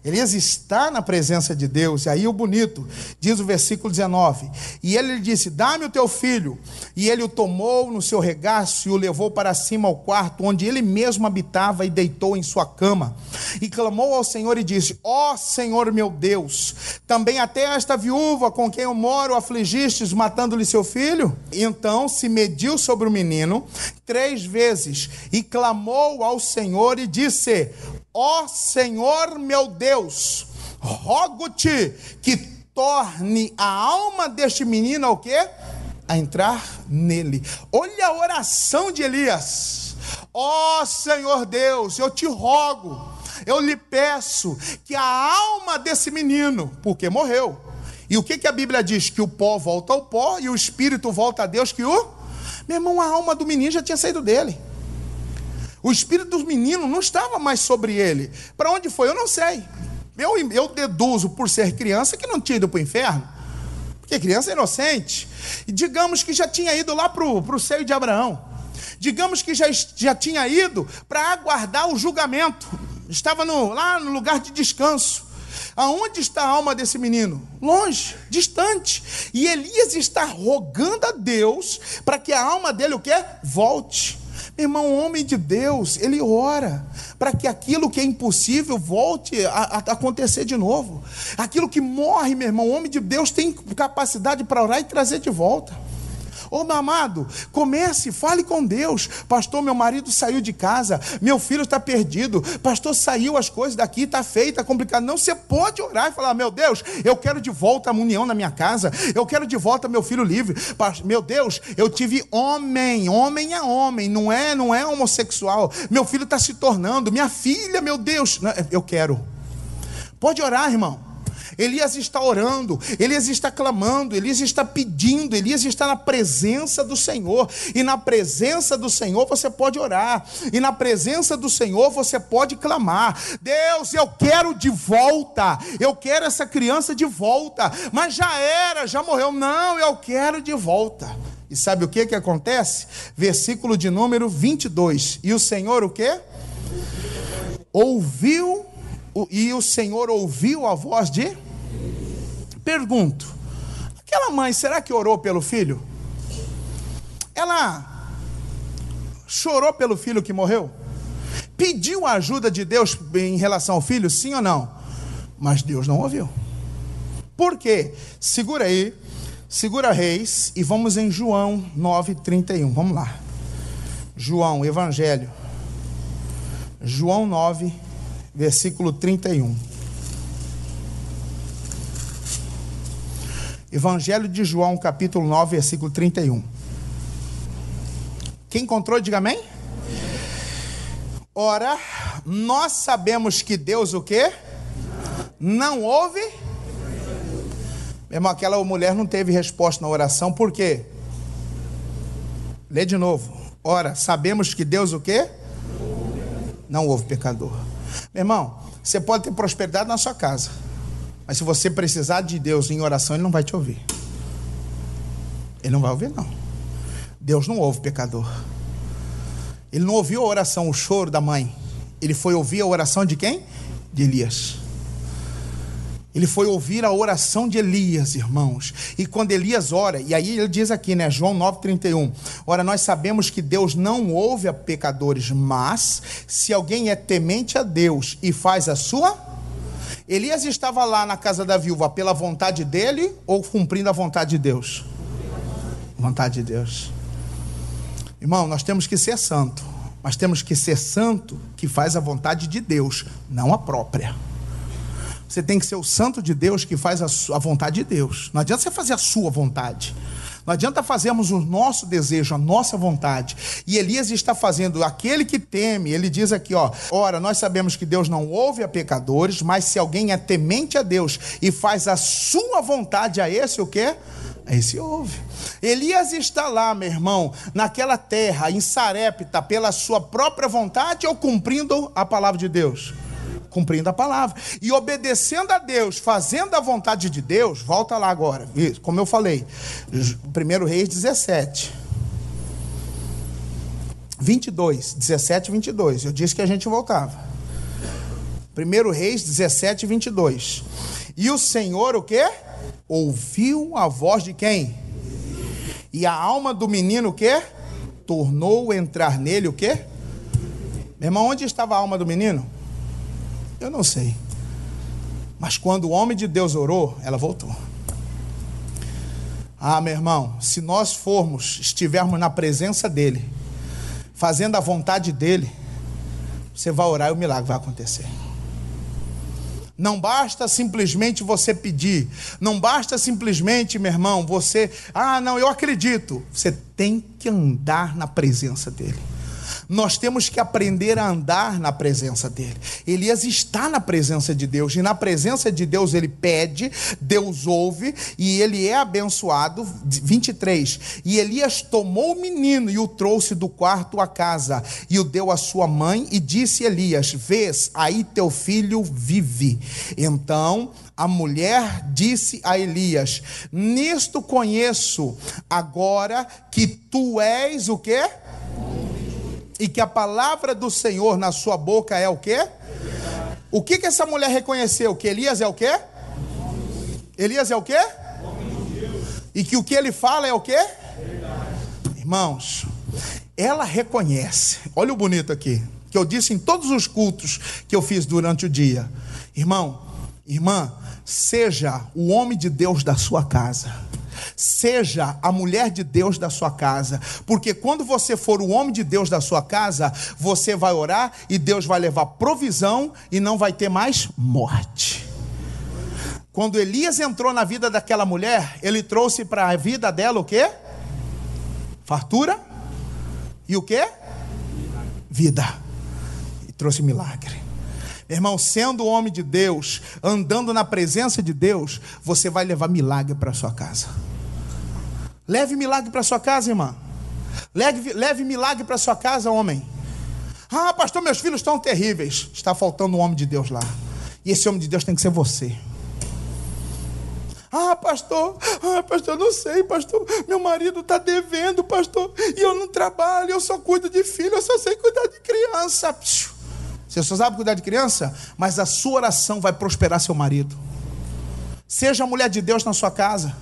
Elias está na presença de Deus. E aí o bonito, diz o versículo 19. E ele lhe disse, dá-me o teu filho. E ele o tomou no seu regaço e o levou para cima ao quarto, onde ele mesmo habitava, e deitou em sua cama. E clamou ao Senhor e disse, ó Senhor meu Deus, também até esta viúva com quem eu moro afligistes, matando-lhe seu filho? Então se mediu sobre o menino 3 vezes e clamou ao Senhor e disse, ó Senhor meu Deus, rogo-te que torne a alma deste menino o quê? A entrar nele. Olha a oração de Elias. Ó Senhor Deus, eu te rogo, eu lhe peço que a alma desse menino, porque morreu. E o que a Bíblia diz? Que o pó volta ao pó e o espírito volta a Deus, que o... Meu irmão, a alma do menino já tinha saído dele. O espírito do menino não estava mais sobre ele. Para onde foi? Eu não sei. Eu deduzo, por ser criança, que não tinha ido para o inferno. Porque criança é inocente. E digamos que já tinha ido lá para o seio de Abraão. Digamos que já tinha ido para aguardar o julgamento. Estava lá no lugar de descanso. Aonde está a alma desse menino? Longe, distante. E Elias está rogando a Deus para que a alma dele o quê? Volte. Meu irmão, o homem de Deus, ele ora para que aquilo que é impossível volte a acontecer de novo. Aquilo que morre, meu irmão, o homem de Deus tem capacidade para orar e trazer de volta. Ô meu amado, comece, fale com Deus. Pastor, meu marido saiu de casa, meu filho está perdido. Pastor, saiu as coisas daqui, está feio, está complicado. Não, você pode orar e falar: meu Deus, eu quero de volta a união na minha casa, eu quero de volta meu filho livre. Meu Deus, eu tive homem é homem, não é homossexual. Meu filho está se tornando, minha filha, meu Deus, eu quero. Pode orar, irmão. Elias está orando, Elias está clamando, Elias está pedindo, Elias está na presença do Senhor. E na presença do Senhor você pode orar, e na presença do Senhor você pode clamar: Deus, eu quero de volta, eu quero essa criança de volta. Mas já morreu. Não, eu quero de volta. E sabe o que acontece? Versículo de número 22. E o Senhor o quê? Ouviu. E o Senhor ouviu a voz de... Pergunto, aquela mãe, será que orou pelo filho? Ela chorou pelo filho que morreu? Pediu a ajuda de Deus em relação ao filho, sim ou não? Mas Deus não ouviu. Por quê? Segura aí, segura Reis, e vamos em João 9:31, vamos lá. João, Evangelho, João 9, versículo 31. Evangelho de João, capítulo 9, versículo 31. Quem encontrou, diga amém. Ora, nós sabemos que Deus o quê? Não ouve. Meu irmão, aquela mulher não teve resposta na oração, por quê? Lê de novo. Ora, sabemos que Deus o quê? Não ouve pecador. Meu irmão, você pode ter prosperidade na sua casa, mas se você precisar de Deus em oração, Ele não vai te ouvir. Ele não vai ouvir, não. Deus não ouve pecador. Ele não ouviu a oração, o choro da mãe. Ele foi ouvir a oração de quem? De Elias. Ele foi ouvir a oração de Elias, irmãos. E quando Elias ora, e aí ele diz aqui, né, João 9:31. Ora, nós sabemos que Deus não ouve a pecadores, mas se alguém é temente a Deus e faz a sua... Elias estava lá na casa da viúva pela vontade dele ou cumprindo a vontade de Deus? Vontade de Deus. Irmão, nós temos que ser santo, mas temos que ser santo que faz a vontade de Deus, não a própria. Você tem que ser o santo de Deus que faz a vontade de Deus. Não adianta você fazer a sua vontade. Não adianta fazermos o nosso desejo, a nossa vontade. E Elias está fazendo aquele que teme. Ele diz aqui, ó: ora, nós sabemos que Deus não ouve a pecadores, mas se alguém é temente a Deus e faz a sua vontade, a esse o quê? A esse ouve. Elias está lá, meu irmão, naquela terra, em Sarepta, pela sua própria vontade ou cumprindo a palavra de Deus? Cumprindo a palavra e obedecendo a Deus, fazendo a vontade de Deus. Volta lá agora, como eu falei, 1 Reis 17, 22, 17 e 22, eu disse que a gente voltava. 1 Reis 17, 22. E o Senhor o quê? Ouviu a voz de quem? E a alma do menino o quê? Tornou entrar nele o quê? Meu irmão, onde estava a alma do menino? Eu não sei. Mas quando o homem de Deus orou, ela voltou. Ah, meu irmão, se nós estivermos na presença dele, fazendo a vontade dele, você vai orar e o milagre vai acontecer. Não basta simplesmente você pedir. Não basta simplesmente, meu irmão, você... Ah, não, eu acredito. Você tem que andar na presença dele. Nós temos que aprender a andar na presença dele. Elias está na presença de Deus, e na presença de Deus ele pede, Deus ouve, e ele é abençoado. 23, e Elias tomou o menino e o trouxe do quarto à casa, e o deu à sua mãe, e disse Elias: vês, aí teu filho vive. Então a mulher disse a Elias: nisto conheço agora que tu és o quê? E que a palavra do Senhor na sua boca é o quê? O que essa mulher reconheceu? Que Elias é o quê? Elias é o quê? E que o que ele fala é o quê? Irmãos, ela reconhece. Olha o bonito aqui, que eu disse em todos os cultos que eu fiz durante o dia. Irmão, irmã, seja o homem de Deus da sua casa, seja a mulher de Deus da sua casa, porque quando você for o homem de Deus da sua casa, você vai orar e Deus vai levar provisão e não vai ter mais morte. Quando Elias entrou na vida daquela mulher, ele trouxe para a vida dela o quê? Fartura e o quê? Vida. E trouxe milagre. Irmão, sendo homem de Deus, andando na presença de Deus, você vai levar milagre para sua casa. Leve milagre para sua casa, irmã. Leve milagre para sua casa, homem. Ah, pastor, meus filhos estão terríveis. Está faltando um homem de Deus lá. E esse homem de Deus tem que ser você. Ah, pastor, não sei, pastor. Meu marido está devendo, pastor. E eu não trabalho, eu só cuido de filho, eu só sei cuidar de criança. Você só sabe cuidar de criança, mas a sua oração vai prosperar seu marido. Seja a mulher de Deus na sua casa.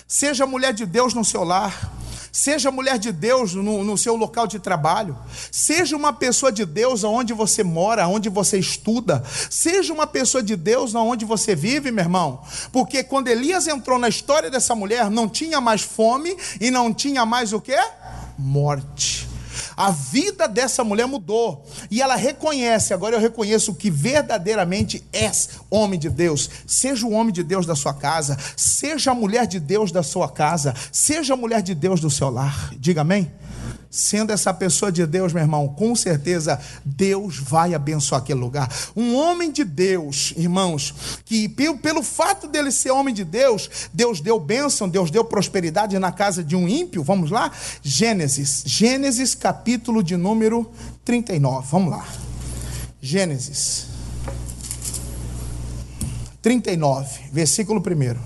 Seja a mulher de Deus no seu lar. Seja a mulher de Deus no seu local de trabalho. Seja uma pessoa de Deus onde você mora, onde você estuda. Seja uma pessoa de Deus onde você vive, meu irmão. Porque quando Elias entrou na história dessa mulher, não tinha mais fome e não tinha mais o quê? Morte. A vida dessa mulher mudou. E ela reconhece, agora eu reconheço que verdadeiramente és homem de Deus. Seja o homem de Deus da sua casa. Seja a mulher de Deus da sua casa. Seja a mulher de Deus do seu lar. Diga amém? Sendo essa pessoa de Deus, meu irmão, com certeza Deus vai abençoar aquele lugar. Um homem de Deus, irmãos, que pelo fato dele ser homem de Deus, Deus deu bênção, Deus deu prosperidade na casa de um ímpio. Vamos lá? Gênesis capítulo de número 39, vamos lá. Gênesis 39, versículo 1.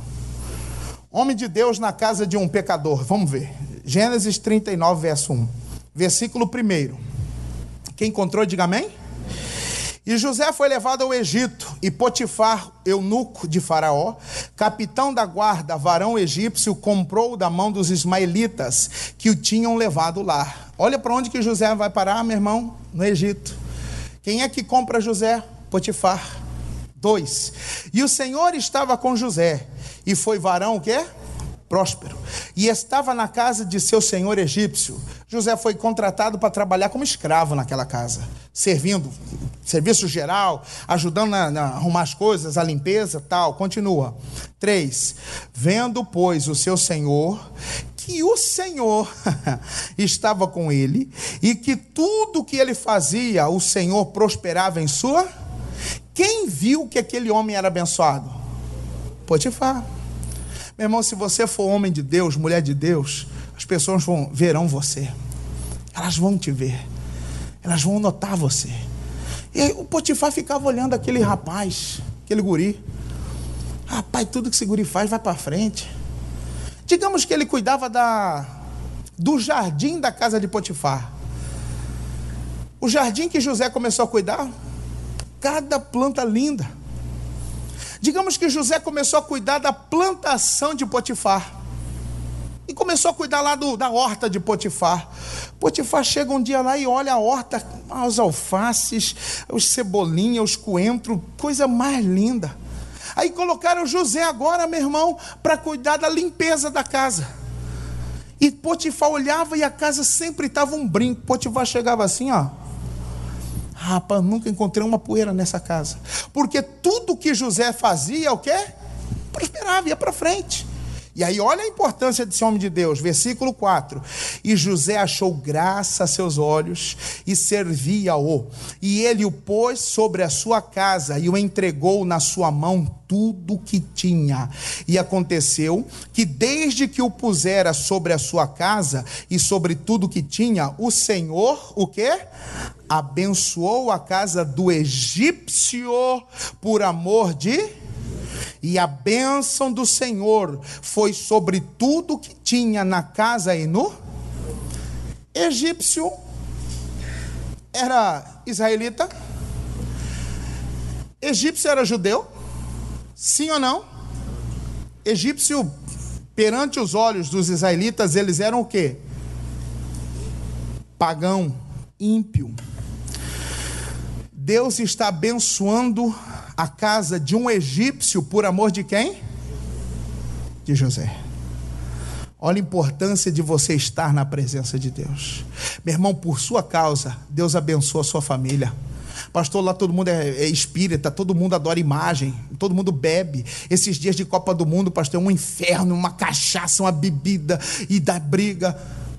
Homem de Deus na casa de um pecador, vamos ver. Gênesis 39, verso 1. Versículo 1. Quem encontrou, diga amém. E José foi levado ao Egito, e Potifar, eunuco de Faraó, capitão da guarda, varão egípcio, comprou da mão dos ismaelitas que o tinham levado lá. Olha para onde que José vai parar, meu irmão? No Egito. Quem é que compra José? Potifar. 2. E o Senhor estava com José, e foi varão o quê? Próspero, e estava na casa de seu senhor egípcio. José foi contratado para trabalhar como escravo naquela casa, servindo, serviço geral, ajudando a arrumar as coisas, a limpeza, tal. Continua. 3. Vendo, pois, o seu senhor, que o Senhor estava com ele, e que tudo que ele fazia, o Senhor prosperava em sua... Quem viu que aquele homem era abençoado? Potifar. Meu irmão, se você for homem de Deus, mulher de Deus, as pessoas verão você. Elas vão te ver. Elas vão notar você. E aí, o Potifar ficava olhando aquele rapaz, aquele guri. Rapaz, tudo que esse guri faz vai para frente. Digamos que ele cuidava do jardim da casa de Potifar. O jardim que José começou a cuidar, cada planta linda. Digamos que José começou a cuidar da plantação de Potifar. E começou a cuidar lá da horta de Potifar. Potifar chega um dia lá e olha a horta, os alfaces, os cebolinhas, os coentros, coisa mais linda. Aí colocaram José agora, meu irmão, para cuidar da limpeza da casa. E Potifar olhava e a casa sempre estava um brinco. Potifar chegava assim, ó. Rapaz, nunca encontrei uma poeira nessa casa. Porque tudo que José fazia, o quê? Prosperava, ia para frente. E aí olha a importância desse homem de Deus, versículo 4. E José achou graça a seus olhos e servia-o. E ele o pôs sobre a sua casa e o entregou na sua mão tudo que tinha. E aconteceu que desde que o pusera sobre a sua casa e sobre tudo que tinha, o Senhor, o quê? Abençoou a casa do egípcio por amor de... E a bênção do Senhor foi sobre tudo que tinha na casa e no... Egípcio era israelita? Egípcio era judeu? Sim ou não? Egípcio, perante os olhos dos israelitas, eles eram o quê? Pagão, ímpio. Deus está abençoando a casa de um egípcio por amor de quem? De José. Olha a importância de você estar na presença de Deus. Meu irmão, por sua causa, Deus abençoa a sua família. Pastor, lá todo mundo é espírita, todo mundo adora imagem, todo mundo bebe. Esses dias de Copa do Mundo, pastor, é um inferno, uma cachaça, uma bebida e dá briga.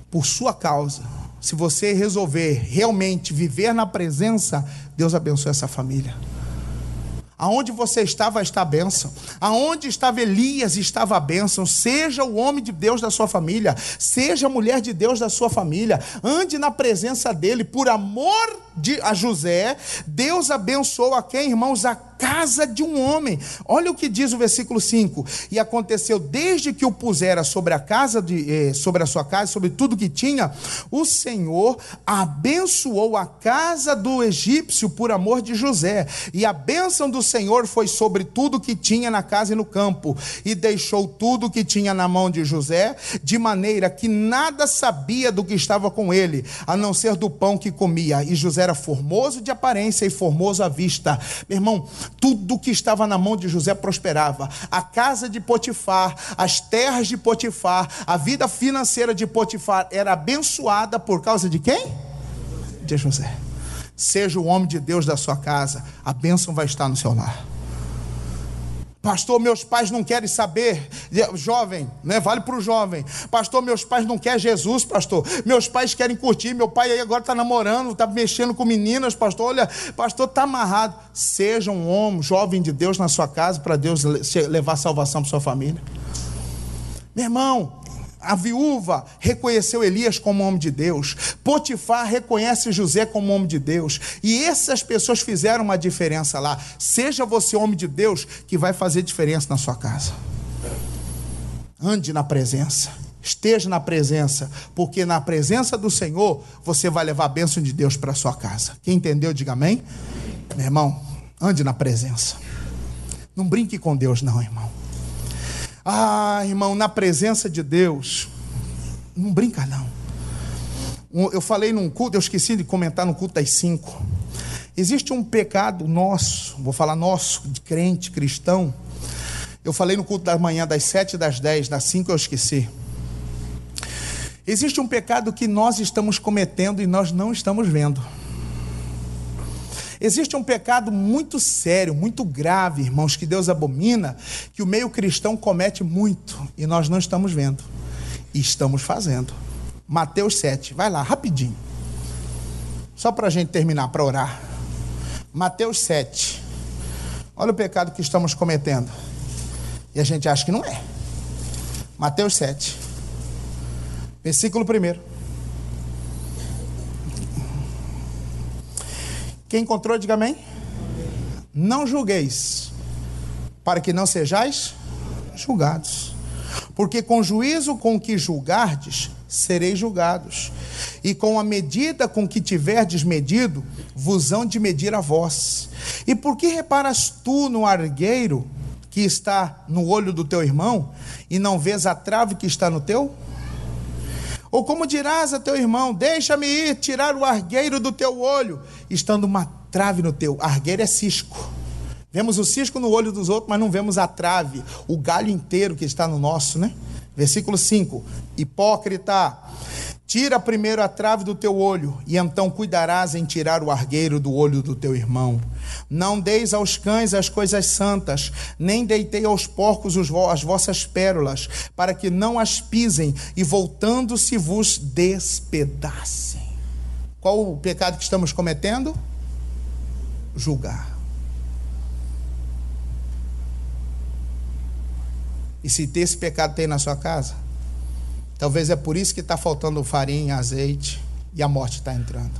Por sua causa, se você resolver realmente viver na presença, Deus abençoa essa família. Aonde você está, vai estar a bênção. Aonde estava Elias, estava a bênção. Seja o homem de Deus da sua família, seja a mulher de Deus da sua família, ande na presença dele. Por amor a José, Deus abençoou a quem, irmãos? A casa de um homem. Olha o que diz o versículo 5. E aconteceu desde que o pusera sobre a sua casa, sobre tudo que tinha, o Senhor abençoou a casa do egípcio por amor de José. E a bênção do Senhor foi sobre tudo que tinha na casa e no campo. E deixou tudo que tinha na mão de José, de maneira que nada sabia do que estava com ele, a não ser do pão que comia. E José era formoso de aparência e formoso à vista. Meu irmão, tudo que estava na mão de José prosperava. A casa de Potifar, as terras de Potifar, a vida financeira de Potifar era abençoada por causa de quem? De José. Seja o homem de Deus da sua casa, a bênção vai estar no seu lar. Pastor, meus pais não querem saber. Jovem, né? Vale para o jovem. Pastor, meus pais não querem Jesus, pastor. Meus pais querem curtir. Meu pai aí agora está namorando, está mexendo com meninas, pastor. Olha, pastor, está amarrado. Seja um homem, jovem de Deus na sua casa, para Deus levar salvação para sua família. Meu irmão, a viúva reconheceu Elias como homem de Deus. Potifar reconhece José como homem de Deus. E essas pessoas fizeram uma diferença lá. Seja você homem de Deus, que vai fazer diferença na sua casa. Ande na presença. Esteja na presença. Porque na presença do Senhor, você vai levar a bênção de Deus para a sua casa. Quem entendeu, diga amém. Meu irmão, ande na presença. Não brinque com Deus não, irmão. Ah, irmão, na presença de Deus, não brinca não. Eu falei num culto, eu esqueci de comentar no culto das 5. Existe um pecado nosso, vou falar nosso, de crente, cristão. Eu falei no culto da manhã, das 7 e das 10, das 5 eu esqueci. Existe um pecado que nós estamos cometendo e nós não estamos vendo. Existe um pecado muito sério, muito grave, irmãos, que Deus abomina, que o meio cristão comete muito, e nós não estamos vendo, e estamos fazendo. Mateus 7, vai lá, rapidinho, só para a gente terminar, para orar. Mateus 7, olha o pecado que estamos cometendo, e a gente acha que não é. Mateus 7, versículo 1. Quem encontrou, diga amém. Não julgueis, para que não sejais julgados. Porque com o juízo com que julgardes, sereis julgados. E com a medida com que tiverdes medido, vos hão de medir a vós. E por que reparas tu no argueiro que está no olho do teu irmão, e não vês a trave que está no teu? Ou como dirás a teu irmão, deixa-me ir tirar o argueiro do teu olho, estando uma trave no teu? Argueiro é cisco. Vemos o cisco no olho dos outros, mas não vemos a trave, o galho inteiro que está no nosso, né? Versículo 5. Hipócrita, Tira primeiro a trave do teu olho, e então cuidarás em tirar o argueiro do olho do teu irmão. Não deis aos cães as coisas santas, nem deitei aos porcos as vossas pérolas, para que não as pisem e voltando-se vos despedacem. Qual o pecado que estamos cometendo? Julgar. E se esse pecado tem na sua casa, talvez é por isso que está faltando farinha, azeite, e a morte está entrando.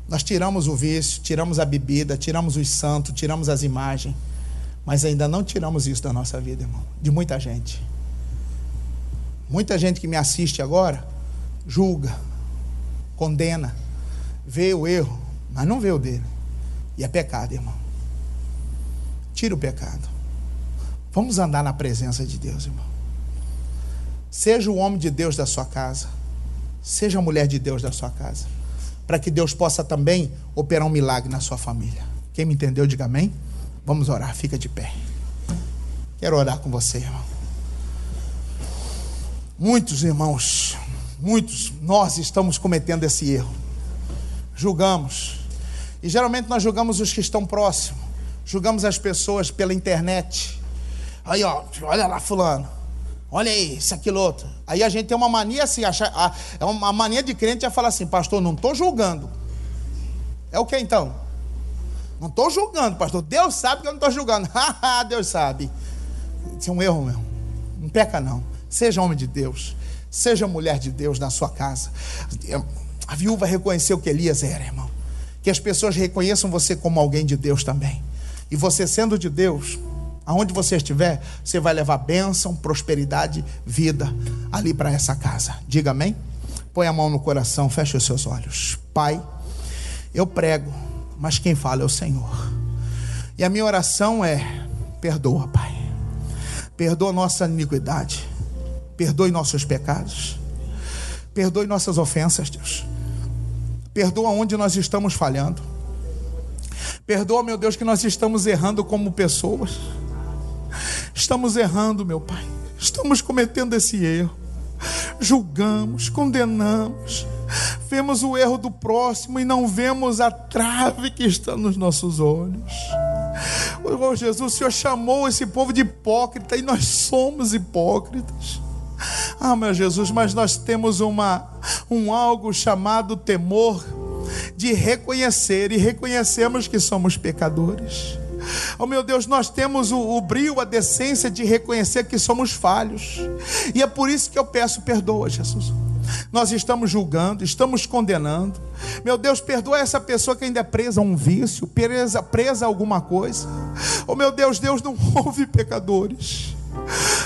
Nós tiramos o vício, tiramos a bebida, tiramos os santos, tiramos as imagens, mas ainda não tiramos isso da nossa vida, irmão. De muita gente. Muita gente que me assiste agora, julga, condena, vê o erro, mas não vê o dele. E é pecado, irmão. Tira o pecado. Vamos andar na presença de Deus, irmão. Seja o homem de Deus da sua casa, seja a mulher de Deus da sua casa, para que Deus possa também operar um milagre na sua família. Quem me entendeu, diga amém. Vamos orar, fica de pé. Quero orar com você, irmão. Muitos irmãos, nós estamos cometendo esse erro. Julgamos. E geralmente nós julgamos os que estão próximos. Julgamos as pessoas pela internet. Aí, ó, olha lá fulano. Olha aí, isso, aquilo, outro. Aí a gente tem uma mania assim, é uma mania de crente a falar assim: pastor, não estou julgando. É o que então? Não estou julgando, pastor. Deus sabe que eu não estou julgando. Deus sabe. Isso é um erro, meu. Não peca não. Seja homem de Deus. Seja mulher de Deus na sua casa. A viúva reconheceu que Elias era, irmão. Que as pessoas reconheçam você como alguém de Deus também. E você sendo de Deus, aonde você estiver, você vai levar bênção, prosperidade, vida ali para essa casa. Diga amém. Põe a mão no coração, feche os seus olhos. Pai, eu prego, mas quem fala é o Senhor. E a minha oração é: perdoa, Pai. Perdoa nossa iniquidade. Perdoe nossos pecados. Perdoe nossas ofensas, Deus. Perdoa onde nós estamos falhando. Perdoa, meu Deus, que nós estamos errando como pessoas. Estamos errando, meu Pai. Estamos cometendo esse erro. Julgamos, condenamos. Vemos o erro do próximo e não vemos a trave que está nos nossos olhos. Oh Jesus, o Senhor chamou esse povo de hipócrita e nós somos hipócritas. Ah, meu Jesus, mas nós temos algo chamado temor de reconhecer, e reconhecemos que somos pecadores. Oh meu Deus, nós temos o brio, a decência de reconhecer que somos falhos, e é por isso que eu peço: perdoa, Jesus. Nós estamos julgando, estamos condenando. Meu Deus, perdoa essa pessoa que ainda é presa a um vício, presa a alguma coisa. Oh meu Deus, Deus não ouve pecadores.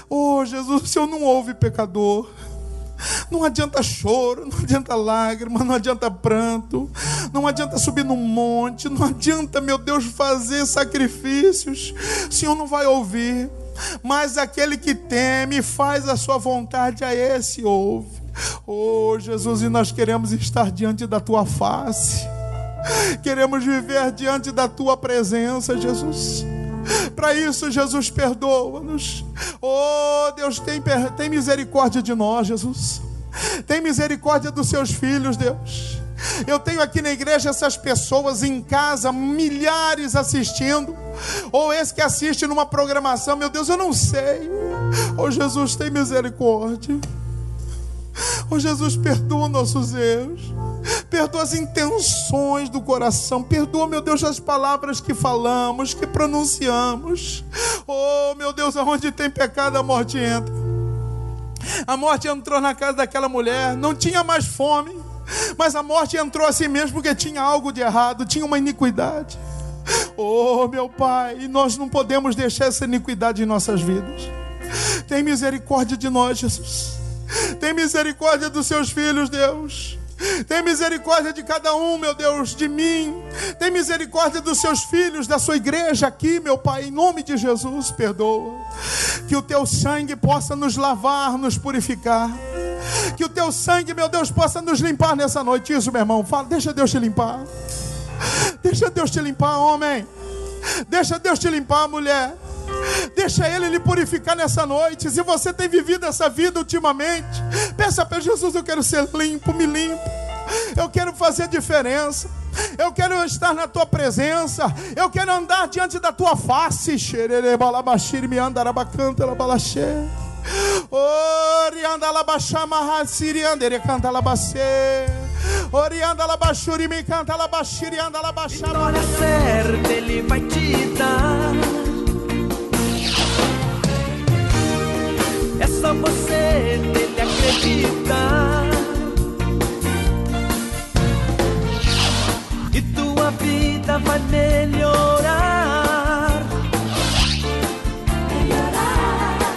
Oh Jesus, o Senhor não ouve pecador. Não adianta choro, não adianta lágrima, não adianta pranto, não adianta subir num monte, não adianta, meu Deus, fazer sacrifícios. O Senhor não vai ouvir. Mas aquele que teme e faz a sua vontade, a esse ouve. Oh Jesus, e nós queremos estar diante da tua face, queremos viver diante da tua presença, Jesus. Para isso, Jesus, perdoa-nos. Oh Deus, tem misericórdia de nós, Jesus. Tem misericórdia dos seus filhos, Deus. Eu tenho aqui na igreja essas pessoas em casa, milhares assistindo, ou esse que assiste numa programação, meu Deus, eu não sei. Oh Jesus, tem misericórdia. Oh Jesus, perdoa nossos erros. Perdoa as intenções do coração. Perdoa, meu Deus, as palavras que falamos, que pronunciamos. Oh, meu Deus, aonde tem pecado, a morte entra. A morte entrou na casa daquela mulher. Não tinha mais fome, mas a morte entrou assim mesmo, porque tinha algo de errado, tinha uma iniquidade. Oh, meu Pai, e nós não podemos deixar essa iniquidade em nossas vidas. Tem misericórdia de nós, Jesus. Tem misericórdia dos seus filhos, Deus. Tem misericórdia de cada um, meu Deus, de mim. Tem misericórdia dos seus filhos, da sua igreja aqui, meu Pai, em nome de Jesus, perdoa. Que o teu sangue possa nos lavar, nos purificar. Que o teu sangue, meu Deus, possa nos limpar nessa noite. Isso, meu irmão, fala, deixa Deus te limpar. Deixa Deus te limpar, homem. Deixa Deus te limpar, mulher. Deixa Ele lhe purificar nessa noite. Se você tem vivido essa vida ultimamente, peça para Jesus: eu quero ser limpo, me limpa. Eu quero fazer diferença. Eu quero estar na tua presença. Eu quero andar diante da tua face. Orianda labachama hasiriandere canta labacê. Orianda labachuri me canta labachiri anda labachama. Hora certa Ele vai te dar. É só você nele acreditar. E tua vida vai melhorar.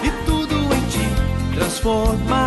E tudo em ti transformar.